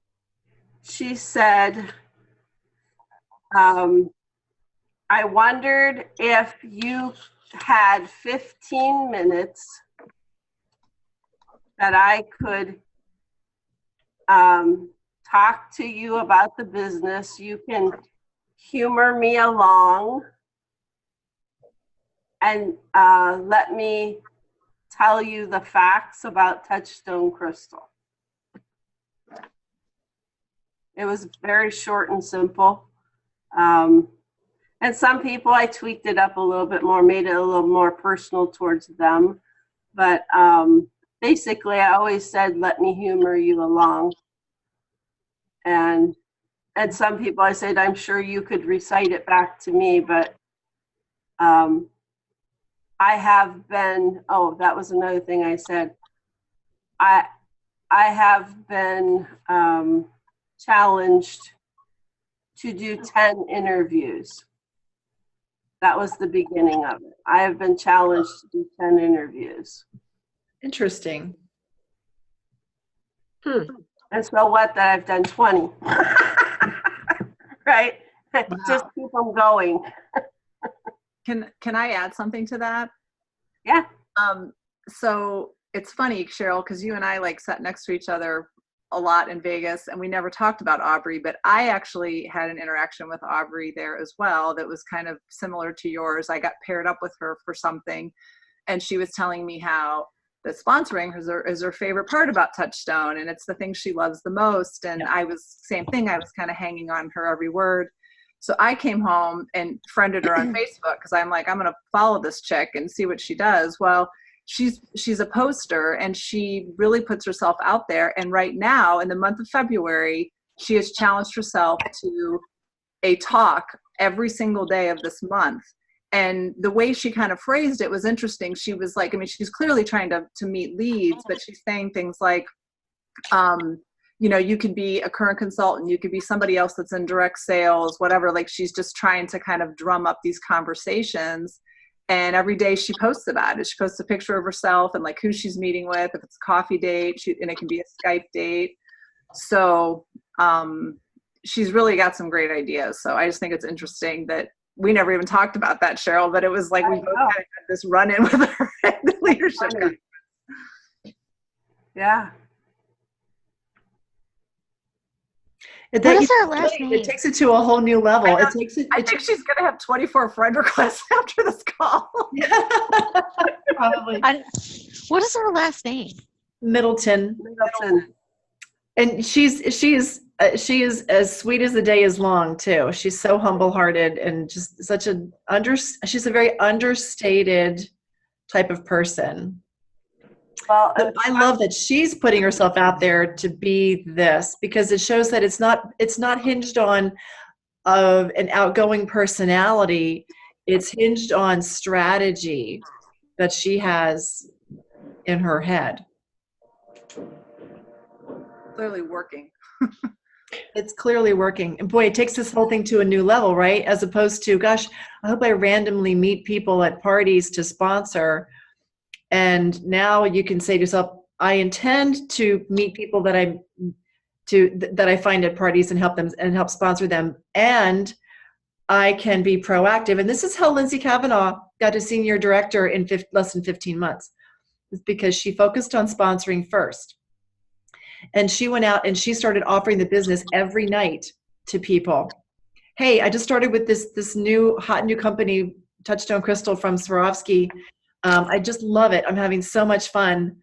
She said, I wondered if you had 15 minutes that I could talk to you about the business. You can humor me along and let me tell you the facts about Touchstone Crystal. It was very short and simple. And some people, I tweaked it up a little bit more, made it a little more personal towards them. But basically, I always said, let me humor you along. And some people, I said, I'm sure you could recite it back to me, but I have been, that was another thing I said. I have been challenged to do 10 interviews. That was the beginning of it. I have been challenged to do 10 interviews. Interesting. And so what, that I've done 20. Right? Wow. Just keep them going. Can I add something to that? Yeah. So it's funny, Cheryl, because you and I sat next to each other a lot in Vegas, and we never talked about Aubrey, but I actually had an interaction with Aubrey there as well that was kind of similar to yours. I got paired up with her for something, and she was telling me how the sponsoring is her favorite part about Touchstone, and it's the thing she loves the most. And I was, same thing, I was kind of hanging on her every word. So I came home and friended her on Facebook because I'm like, I'm going to follow this chick and see what she does. Well, she's a poster, and she really puts herself out there. And right now, in the month of February, she has challenged herself to a talk every single day of this month. And the way she kind of phrased it was interesting. She was like, I mean, she's clearly trying to meet leads, but she's saying things like, you know, you could be a current consultant, you could be somebody else that's in direct sales, whatever. Like, she's just trying to kind of drum up these conversations. And every day she posts about it. She posts a picture of herself and like who she's meeting with, if it's a coffee date, and it can be a Skype date. So she's really got some great ideas. So I just think it's interesting that we never even talked about that, Cheryl, but it was like we both kind of had this run-in with her in the leadership conference. Yeah. What is her last It name? takes it to a whole new level. I think she's going to have 24 friend requests after this call. Probably. What is her last name? Middleton. And she is as sweet as the day is long too. She's so humble-hearted and just such she's a very understated type of person. Well, I love that she's putting herself out there to be this, because it shows that it's not hinged on an outgoing personality. It's hinged on strategy that she has in her head. Clearly working. It's clearly working. And boy, it takes this whole thing to a new level, right? As opposed to, gosh, I hope I randomly meet people at parties to sponsor. And now you can say to yourself, I intend to meet people that I find at parties and help sponsor them. And I can be proactive. And this is how Lindsey Cavanaugh got to senior director in less than 15 months. It's because she focused on sponsoring first. And she went out and she started offering the business every night to people. Hey, I just started with this hot new company, Touchstone Crystal from Swarovski. I just love it. I'm having so much fun.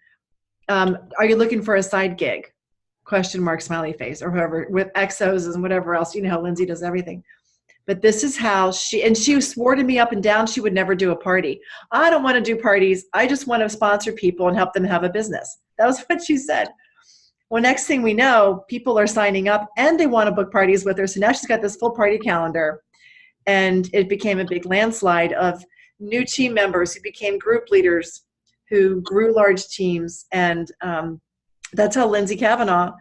Are you looking for a side gig? Question mark, smiley face, or whoever, with exos and whatever else. You know how Lindsey does everything. But this is how she swore to me up and down she would never do a party. I don't want to do parties. I just want to sponsor people and help them have a business. That was what she said. Well, next thing we know, people are signing up and they want to book parties with her. So now she's got this full party calendar. And it became a big landslide of new team members who became group leaders, who grew large teams. And that's how Lindsey Cavanaugh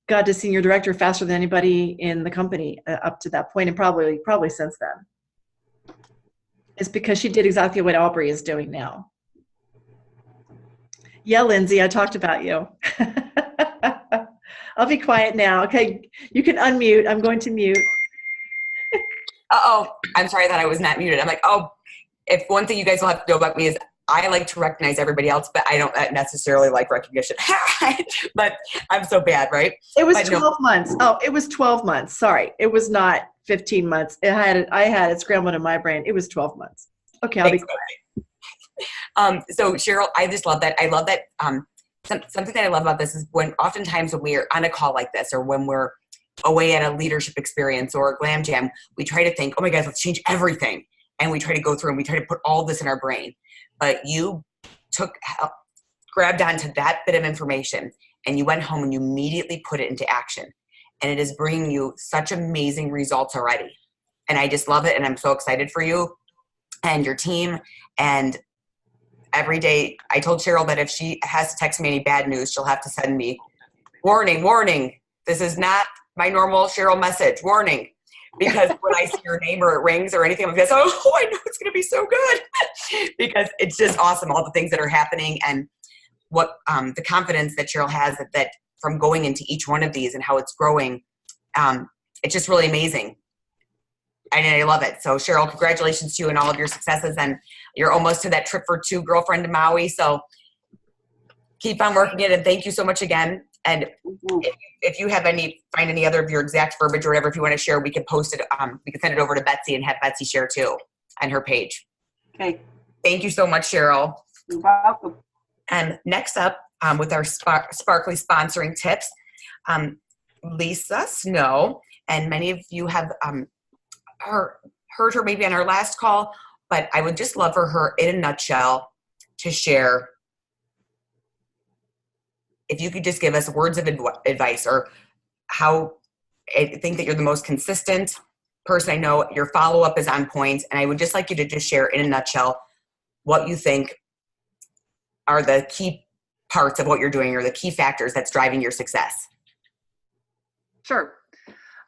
got to senior director faster than anybody in the company up to that point, and probably since then. It's because she did exactly what Aubrey is doing now. Yeah, Lindsey, I talked about you. I'll be quiet now. Okay, you can unmute. I'm going to mute. Uh-oh, I'm sorry that I was not muted. I'm like, if one thing you guys will have to know about me is I like to recognize everybody else, but I don't necessarily like recognition. But I'm so bad, right? It was 12 months. Oh, it was 12 months. Sorry. It was not 15 months. I had it scrambled in my brain. It was 12 months. Okay, I'll be quiet. So Cheryl, I just love that. I love that. Something that I love about this is oftentimes when we are on a call like this, or when we're away at a leadership experience or a glam jam, we try to think, oh my God, let's change everything. And we try to go through and we try to put all this in our brain. But you grabbed onto that bit of information and you went home and you immediately put it into action. And it is bringing you such amazing results already. And I just love it. And I'm so excited for you and your team. And every day, I told Cheryl that if she has to text me any bad news, she'll have to send me, warning, warning. This is not my normal Cheryl message, warning. Because when I see your name or it rings or anything like this, oh, I know it's going to be so good. Because it's just awesome, all the things that are happening and what the confidence that Cheryl has that from going into each one of these and how it's growing. It's just really amazing. And I love it. So Cheryl, congratulations to you and all of your successes. And you're almost to that trip for two, girlfriend, to Maui. So keep on working it. And thank you so much again. And if you have find any other of your exact verbiage or whatever, if you want to share, we can post it. We can send it over to Betsey and have Betsey share too on her page. Okay. Thank you so much, Cheryl. You're welcome. And next up with our Sparkly sponsoring tips, Lisa Snow, and many of you have heard her maybe on our last call, but I would just love for her in a nutshell to share if you could just give us words of advice, or how I think that you're the most consistent person I know. Your follow-up is on point, and I would just like you to just share in a nutshell what you think are the key parts of what you're doing, or the key factors that's driving your success. Sure.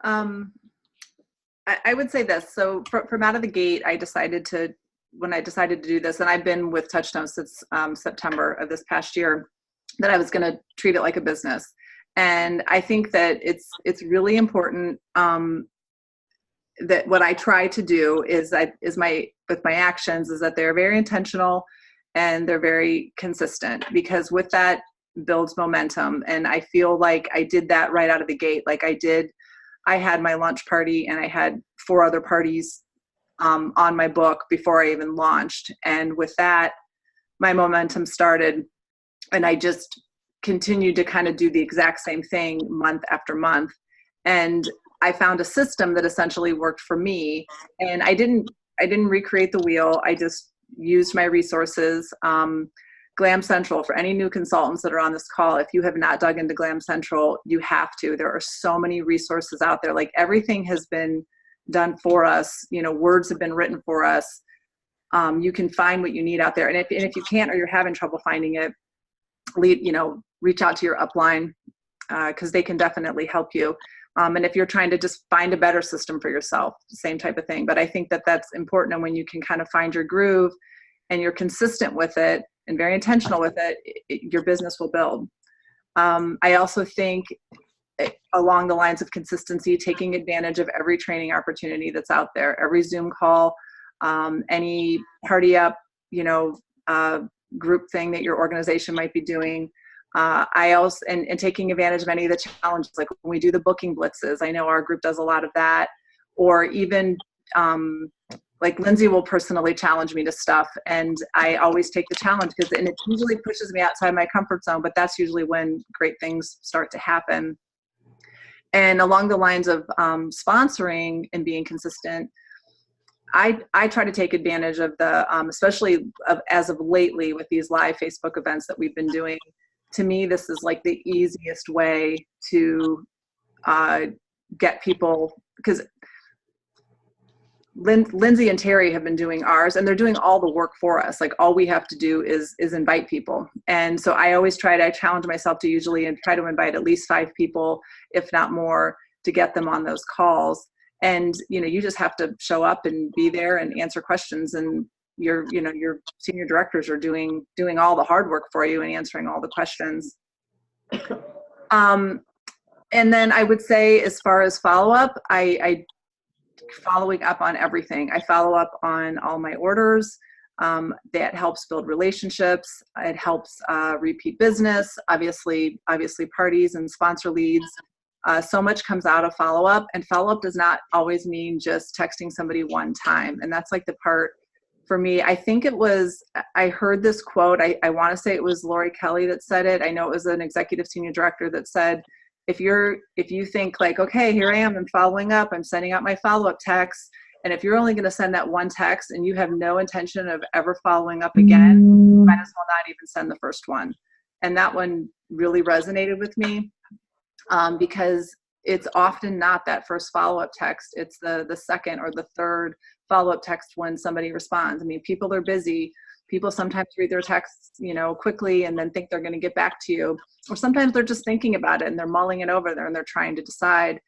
I would say this. So from out of the gate, when I decided to do this, and I've been with Touchstone since September of this past year, that I was going to treat it like a business. And I think that it's really important that what I try to do with my actions is that they're very intentional and they're very consistent, because with that builds momentum. And I feel like I did that right out of the gate. Like I had my launch party, and I had 4 other parties on my book before I even launched. And with that, my momentum started, and I just continued to kind of do the exact same thing month after month. And I found a system that essentially worked for me. And I didn't recreate the wheel. I just used my resources. Glam Central, for any new consultants that are on this call, if you have not dug into Glam Central, you have to. There are so many resources out there. Like, everything has been done for us. Words have been written for us. You can find what you need out there. And if you can't, or you're having trouble finding it, reach out to your upline, because they can definitely help you. And if you're trying to just find a better system for yourself, same type of thing. But I think that that's important. And when you can kind of find your groove and you're consistent with it and very intentional with it, your business will build. I also think, along the lines of consistency, taking advantage of every training opportunity that's out there, every Zoom call, any party up, group thing that your organization might be doing. I also, and taking advantage of any of the challenges, like when we do the booking blitzes. I know our group does a lot of that. Or even like Lindsey will personally challenge me to stuff, and I always take the challenge, and it usually pushes me outside my comfort zone, but that's usually when great things start to happen. And along the lines of sponsoring and being consistent, I try to take advantage of the, especially as of lately with these live Facebook events that we've been doing. To me, this is like the easiest way to get people, because Lindsey and Terry have been doing ours, and they're doing all the work for us. Like, all we have to do is invite people. And so I challenge myself to usually try to invite at least 5 people, if not more, to get them on those calls. And, you just have to show up and be there and answer questions. And your senior directors are doing all the hard work for you and answering all the questions. And then I would say, as far as follow-up, I following up on everything. I follow up on all my orders. That helps build relationships. It helps repeat business, obviously parties and sponsor leads. So much comes out of follow-up, and follow-up does not always mean just texting somebody one time. And that's like the part for me. I think I heard this quote. I want to say it was Lori Kelly that said it. I know it was an executive senior director that said, if you think like, okay, here I am, I'm following up, I'm sending out my follow-up text, and if you're only going to send that one text and you have no intention of ever following up again, you might as well not even send the first one. And that one really resonated with me, because it's often not that first follow-up text. It's the second or the third follow-up text when somebody responds. I mean, people are busy. People sometimes read their texts, quickly and then think they're going to get back to you. Or sometimes they're just thinking about it and they're mulling it over there and they're trying to decide.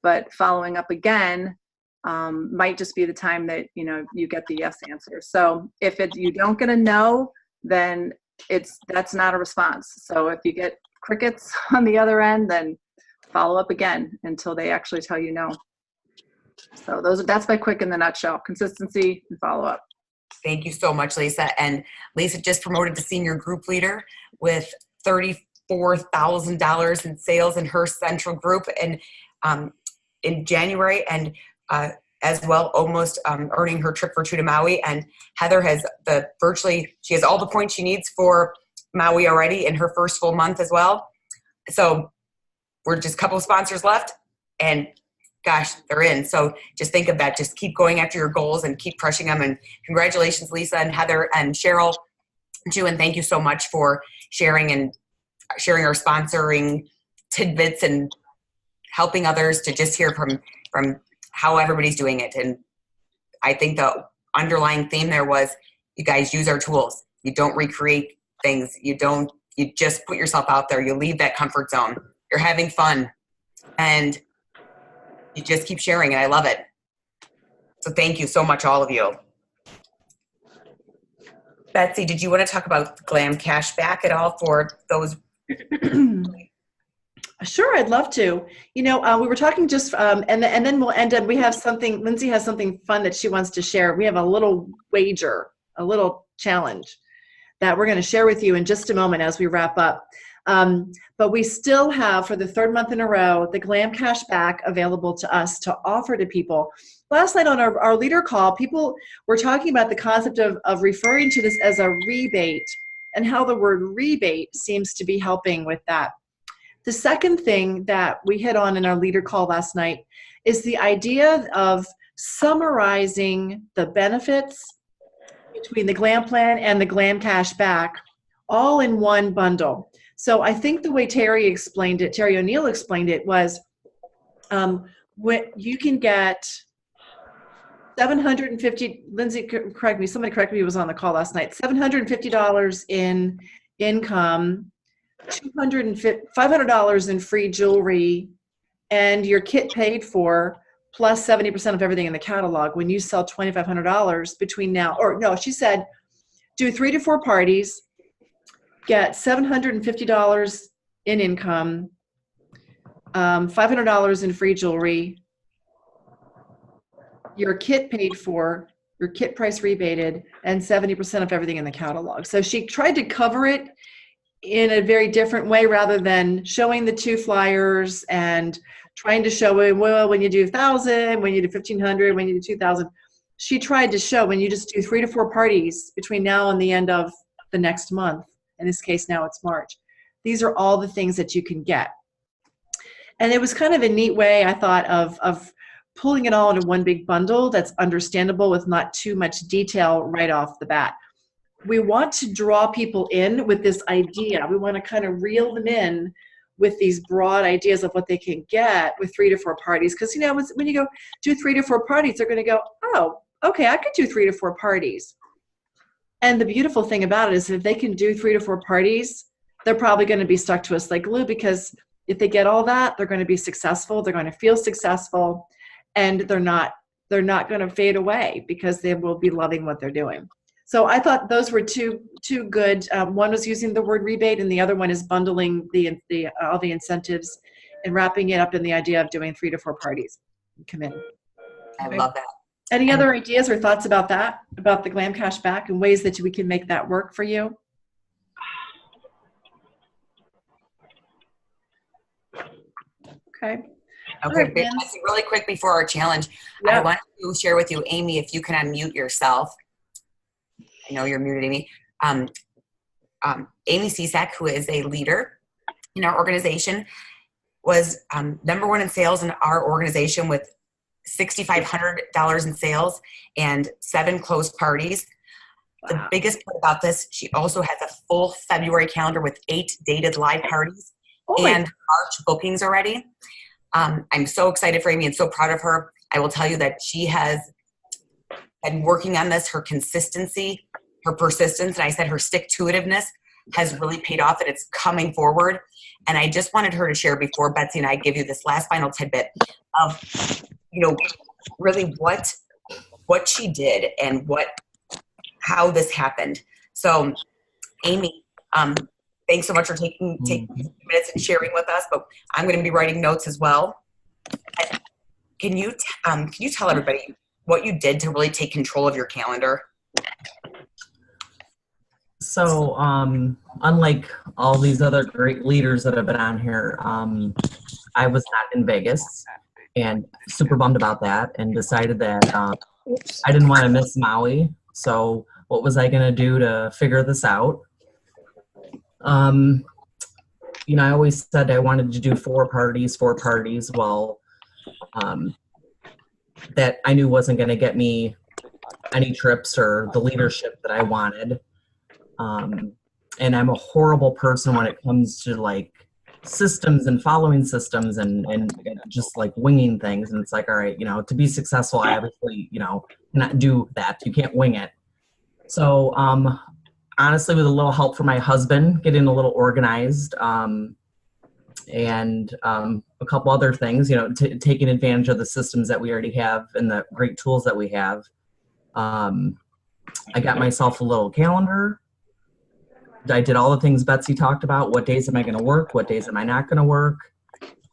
But following up again might just be the time that, you get the yes answer. So if you don't get a no, then that's not a response. So if you get crickets on the other end, then follow up again until they actually tell you no. So that's my quick in the nutshell: consistency and follow up. Thank you so much, Lisa. And Lisa just promoted to senior group leader with $34,000 in sales in her central group in January, and as well almost earning her trip for 2 to Maui. And Heather has she has all the points she needs for Maui already in her first full month as well. So we're just a couple of sponsors left, and gosh, they're in. So just think of that. Just keep going after your goals and keep crushing them. And congratulations, Lisa and Heather and Cheryl, and thank you so much for sharing. And sharing our sponsoring tidbits and helping others to just hear from how everybody's doing it. And I think the underlying theme there was, you guys use our tools. You don't recreate things. You just put yourself out there. You leave that comfort zone. You're having fun. And you just keep sharing, and I love it. So thank you so much, all of you. Betsy, did you want to talk about Glam Cashback at all for those? Sure, I'd love to. We were talking just, and then we'll end up, we have something, Lindsey has something fun that she wants to share. We have a little wager, a little challenge that we're going to share with you in just a moment as we wrap up. But we still have, for the third month in a row, the Glam Cashback available to us to offer to people. Last night on our leader call, people were talking about the concept of referring to this as a rebate and how the word rebate seems to be helping with that. The second thing that we hit on in our leader call last night is the idea of summarizing the benefits between the Glam Plan and the Glam Cashback all in one bundle. So I think the way Terry O'Neill explained it was when you can get $750, Lindsey, correct me, somebody correct me who was on the call last night, $750 in income, $500 in free jewelry, and your kit paid for, plus 70% of everything in the catalog when you sell $2,500 between now, or no, she said, do 3 to 4 parties, get $750 in income, $500 in free jewelry, your kit paid for, your kit price rebated, and 70% of everything in the catalog. So she tried to cover it in a very different way rather than showing the 2 flyers and trying to show it, well, when you do 1,000, when you do 1,500, when you do 2,000. She tried to show when you just do 3 to 4 parties between now and the end of the next month. In this case, now it's March. These are all the things that you can get. And it was kind of a neat way, I thought, of pulling it all into one big bundle that's understandable with not too much detail right off the bat. We want to draw people in with this idea. We want to kind of reel them in with these broad ideas of what they can get with 3 to 4 parties. Because, when you go do 3 to 4 parties, they're going to go, oh, okay, I could do 3 to 4 parties. And the beautiful thing about it is if they can do 3 to 4 parties, they're probably going to be stuck to us like glue, because if they get all that, they're going to be successful. They're going to feel successful, and they're not going to fade away because they will be loving what they're doing. So I thought those were two good. One was using the word rebate, and the other one is bundling all the incentives and wrapping it up in the idea of doing 3 to 4 parties. Come in. I love that. Any other ideas or thoughts about that, about the Glam Cashback and ways that we can make that work for you? Okay. Okay, Betsy, really quick before our challenge, I want to share with you, Amy, if you can unmute yourself. I know you're muted, Amy. Amy Cisak, who is a leader in our organization, was #1 in sales in our organization with $6,500 in sales and 7 closed parties. The biggest part about this, she also has a full February calendar with 8 dated live parties and March bookings already. I'm so excited for Amy and so proud of her. I will tell you that she has been working on this. Her consistency, her persistence, and I said her stick-to-itiveness has really paid off, and it's coming forward. And I just wanted her to share before Betsy and I give you this last final tidbit of, really what she did and how this happened. So, Amy, thanks so much for taking minutes and sharing with us, but I'm going to be writing notes as well. Can you tell everybody what you did to really take control of your calendar? So, unlike all these other great leaders that have been on here, I was not in Vegas and super bummed about that, and decided that I didn't want to miss Maui. So what was I going to do to figure this out? I always said I wanted to do 4 parties. Well, that I knew wasn't going to get me any trips or the leadership that I wanted. and I'm a horrible person when it comes to like systems and following systems and just like winging things. And it's like, all right, you know, to be successful, I obviously, you know, cannot do that. You can't wing it. So honestly, with a little help from my husband, getting a little organized, and a couple other things, you know, taking advantage of the systems that we already have and the great tools that we have. I got myself a little calendar. I did all the things Betsey talked about. What days am I going to work? What days am I not going to work?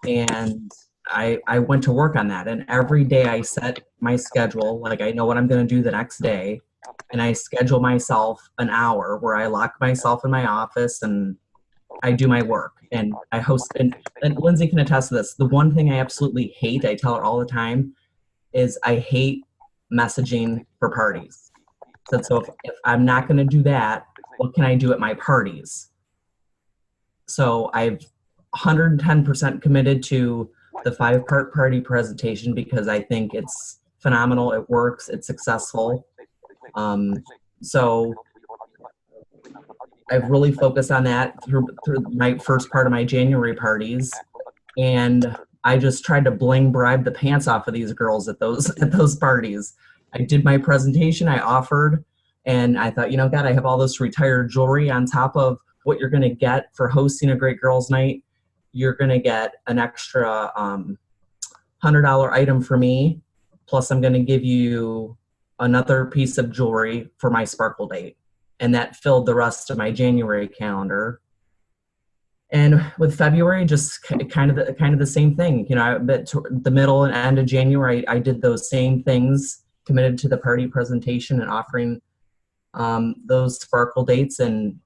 And I went to work on that. And every day I set my schedule, like I know what I'm going to do the next day. And I schedule myself an hour where I lock myself in my office and I do my work. And I host, and Lindsey can attest to this. The one thing I absolutely hate, I tell her all the time, is I hate messaging for parties. So if I'm not going to do that, what can I do at my parties? So I've 110% committed to the 5-part party presentation because I think it's phenomenal. It works. It's successful. So I've really focused on that through my first part of my January parties. And I just tried to bribe the pants off of these girls at those parties. I did my presentation, I offered, and I thought, you know, God, I have all this retired jewelry on top of what you're going to get for hosting a great girls' night. You're going to get an extra $100 item for me. Plus, I'm going to give you another piece of jewelry for my sparkle date. And that filled the rest of my January calendar. And with February, just kind of the same thing. You know, the middle and end of January, I did those same things, committed to the party presentation and offering those sparkle dates, and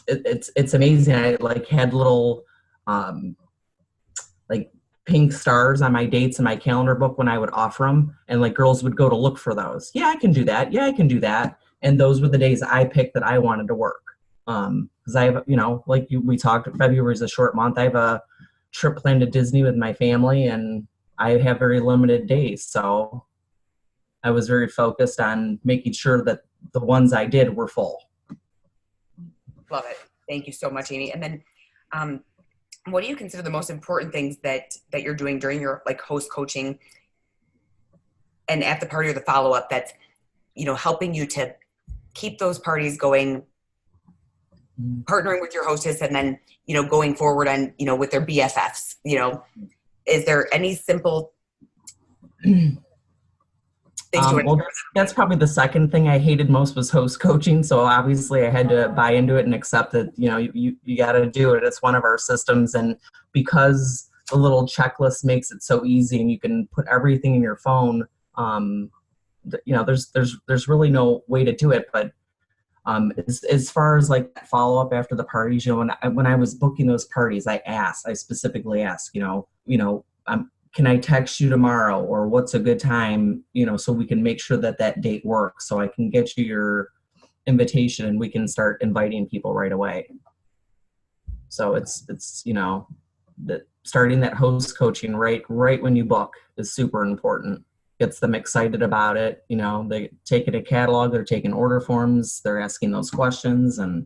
it's amazing. I like had little like pink stars on my dates in my calendar book when I would offer them, and like girls would go to look for those. Yeah, I can do that. Yeah, I can do that. And those were the days I picked that I wanted to work. Because I have, you know, like we talked, February is a short month. I have a trip planned to Disney with my family, and I have very limited days. So I was very focused on making sure that the ones I did were full. Love it. Thank you so much, Amy. And then what do you consider the most important things that you're doing during your like host coaching and at the party or the follow-up that's, you know, helping you to keep those parties going, partnering with your hostess, and then, you know, going forward on, you know, with their BFFs, you know, is there any simple things well, that's probably the second thing I hated most was host coaching. So obviously I had to buy into it and accept that, you know, you got to do it. It's one of our systems. And because the little checklist makes it so easy and you can put everything in your phone, you know, there's really no way to do it. But as far as like follow up after the parties, you know, when I was booking those parties, I specifically asked, you know, can I text you tomorrow, or what's a good time, you know, so we can make sure that that date works, so I can get you your invitation and we can start inviting people right away. So it's you know, that starting that host coaching right when you book is super important. Gets them excited about it. You know, they take it a catalog, they're taking order forms, they're asking those questions. And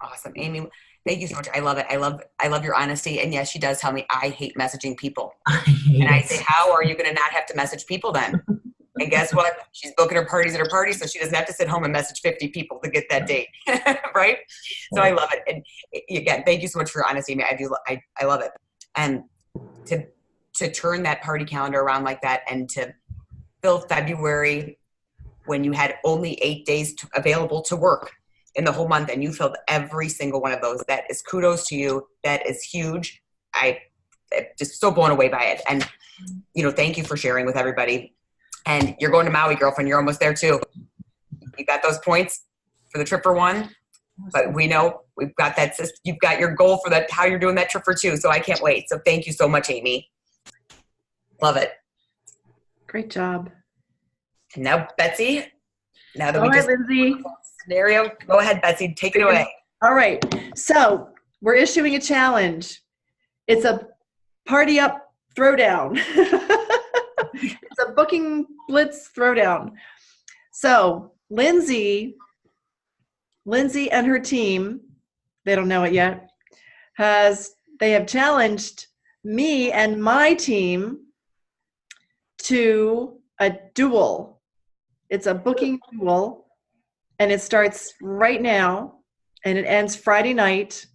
awesome. Amy, thank you so much. I love it. I love your honesty. And yes, she does tell me I hate messaging people. I say, how are you going to not have to message people then? And guess what? She's booking her parties at her party, so she doesn't have to sit home and message 50 people to get that date. Right? So I love it. And again, thank you so much for your honesty. I love it. And to turn that party calendar around like that, and to fill February when you had only 8 days available to work in the whole month, and you filled every single one of those. That is kudos to you. That is huge. I'm just so blown away by it. And, you know, thank you for sharing with everybody. And you're going to Maui, girlfriend. You're almost there too. You got those points for the trip for 1, but we know we've got that. You've got your goal for that, how you're doing that trip for 2. So I can't wait. So thank you so much, Amy. Love it. Great job. And now, Betsey, now that All we right, just Lindsey. scenario, go ahead, Betsey, take it away. All right. So we're issuing a challenge. It's a party up throwdown. It's a booking blitz throwdown. So Lindsey Lindsey and her team, they don't know it yet, they have challenged me and my team to a duel. It's a booking duel, and it starts right now, and it ends Friday night,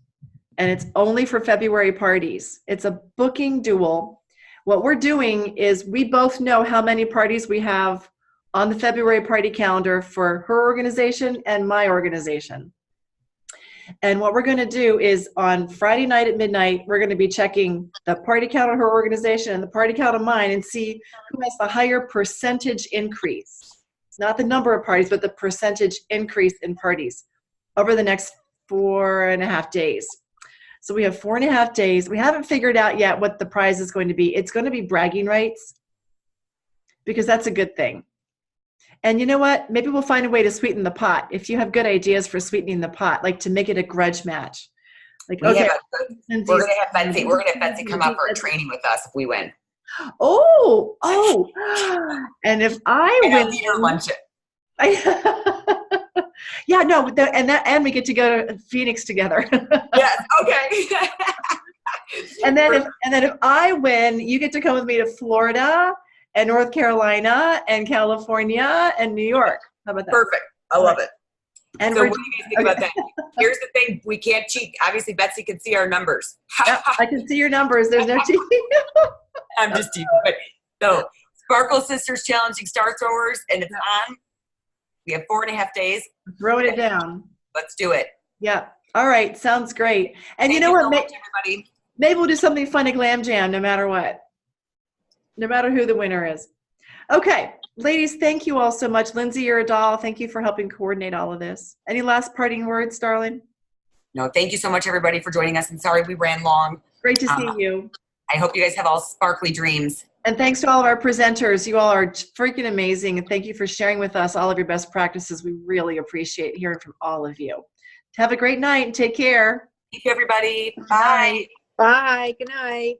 and it's only for February parties. It's a booking duel. What we're doing is we both know how many parties we have on the February party calendar for her organization and my organization. And what we're going to do is on Friday night at midnight, we're going to be checking the party count of her organization and the party count of mine and see who has the higher percentage increase. It's not the number of parties, but the percentage increase in parties over the next 4.5 days. So we have 4.5 days. We haven't figured out yet what the prize is going to be. It's going to be bragging rights, because that's a good thing. And you know what? Maybe we'll find a way to sweeten the pot. If you have good ideas for sweetening the pot, like to make it a grudge match. Like, okay, we're gonna have Betsey come out for a training with us if we win. Oh, and if I win, lunch it. Yeah, no, and we get to go to Phoenix together. Yes, okay. and then if I win, you get to come with me to Florida and North Carolina and California and New York. How about that? Perfect. I love it. And so what do you guys think about that? Here's the thing. We can't cheat. Obviously, Betsey can see our numbers. Yep, I can see your numbers. There's no cheating. I'm just teasing. But so, Sparkle Sisters Challenging Star Throwers, and it's on. We have 4.5 days. Throwing it down. Let's do it. Yeah. All right. Sounds great. And you know what? So much, everybody. Maybe we'll do something fun at Glam Jam no matter what. No matter who the winner is. Okay, ladies, thank you all so much. Lindsey, you're a doll. Thank you for helping coordinate all of this. Any last parting words, darling? No, thank you so much, everybody, for joining us. And sorry we ran long. Great to see you. I hope you guys have all sparkly dreams. And thanks to all of our presenters. You all are freaking amazing. And thank you for sharing with us all of your best practices. We really appreciate hearing from all of you. Have a great night and take care. Thank you, everybody. Bye. Bye. Good night.